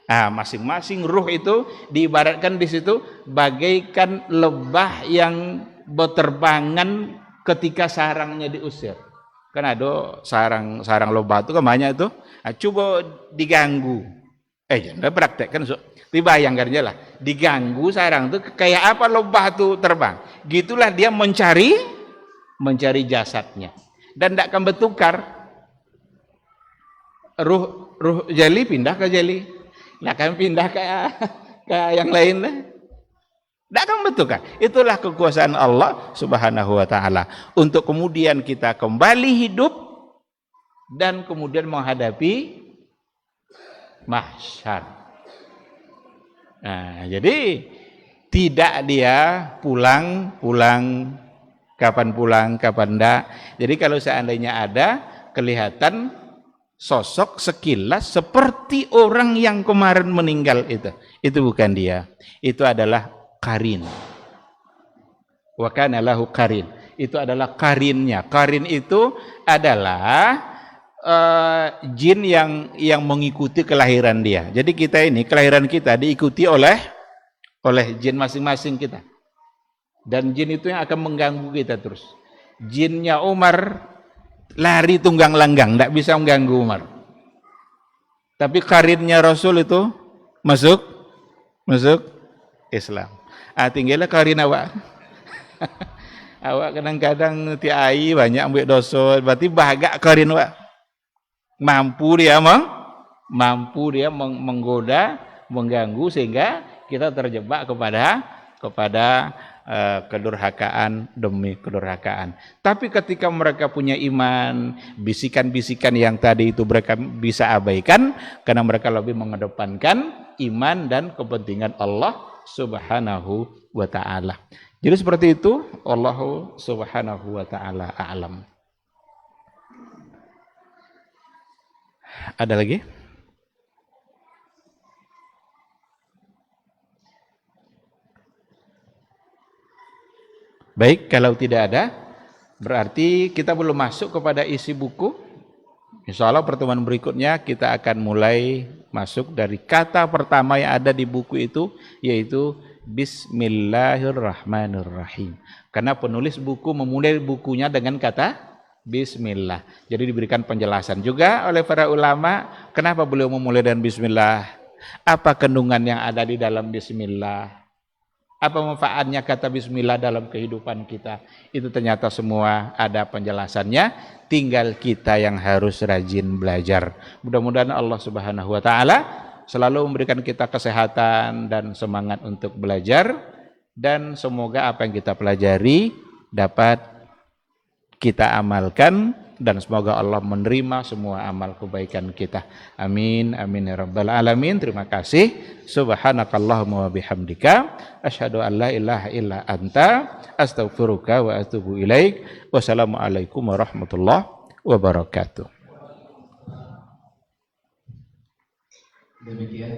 Masing-masing ruh itu diibaratkan di situ bagaikan lebah yang berterbangan ketika sarangnya diusir. Kan ada sarang lebah itu kan banyak itu. Coba diganggu. Jangan praktekkan. Dibayangkan aja lah. Diganggu sarang itu kayak apa lebah itu terbang. Gitulah dia mencari jasadnya. Dan tidak akan bertukar. Ruh jeli pindah ke jeli. Nah, akan pindah ke yang lain lah. Tidak akan betul kan? Itulah kekuasaan Allah Subhanahu wa ta'ala. Untuk kemudian kita kembali hidup dan kemudian menghadapi mahsyar. Nah, jadi tidak dia pulang kapan enggak. Jadi kalau seandainya ada kelihatan sosok sekilas seperti orang yang kemarin meninggal itu bukan dia, itu adalah qarin. Wa kana lahu qarin, itu adalah qarinnya. Qarin itu adalah jin yang mengikuti kelahiran dia. Jadi kita ini, kelahiran kita diikuti oleh jin masing-masing kita, dan jin itu yang akan mengganggu kita terus. Jinnya Umar lari tunggang langgang, tidak bisa mengganggu Umar. Tapi qarinnya Rasul itu masuk Islam. Tinggalnya qarin awak. Awak kadang-kadang tiai banyak ambil dosa, berarti bahagia qarin awak. Mampu dia menggoda, mengganggu, sehingga kita terjebak kepada kedurhakaan demi kedurhakaan. Tapi ketika mereka punya iman, bisikan-bisikan yang tadi itu mereka bisa abaikan, karena mereka lebih mengedepankan iman dan kepentingan Allah Subhanahu wa ta'ala. Jadi seperti itu, Allah Subhanahu wa ta'ala a'lam. Ada lagi? Baik, kalau tidak ada, berarti kita belum masuk kepada isi buku. Insya Allah pertemuan berikutnya kita akan mulai masuk dari kata pertama yang ada di buku itu, yaitu Bismillahirrahmanirrahim. Karena penulis buku memulai bukunya dengan kata Bismillah. Jadi diberikan penjelasan juga oleh para ulama, kenapa beliau memulai dengan Bismillah, apa kandungan yang ada di dalam Bismillah. Apa manfaatnya kata bismillah dalam kehidupan kita? Itu ternyata semua ada penjelasannya, tinggal kita yang harus rajin belajar. Mudah-mudahan Allah Subhanahu wa taala selalu memberikan kita kesehatan dan semangat untuk belajar, dan semoga apa yang kita pelajari dapat kita amalkan, dan semoga Allah menerima semua amal kebaikan kita. Amin amin ya rabbal alamin. Terima kasih. Subhanakallahumma wa bihamdika asyhadu an la ilaha illa anta astaghfiruka wa atubu ilaik. Wassalamualaikum warahmatullahi wabarakatuh. Demikian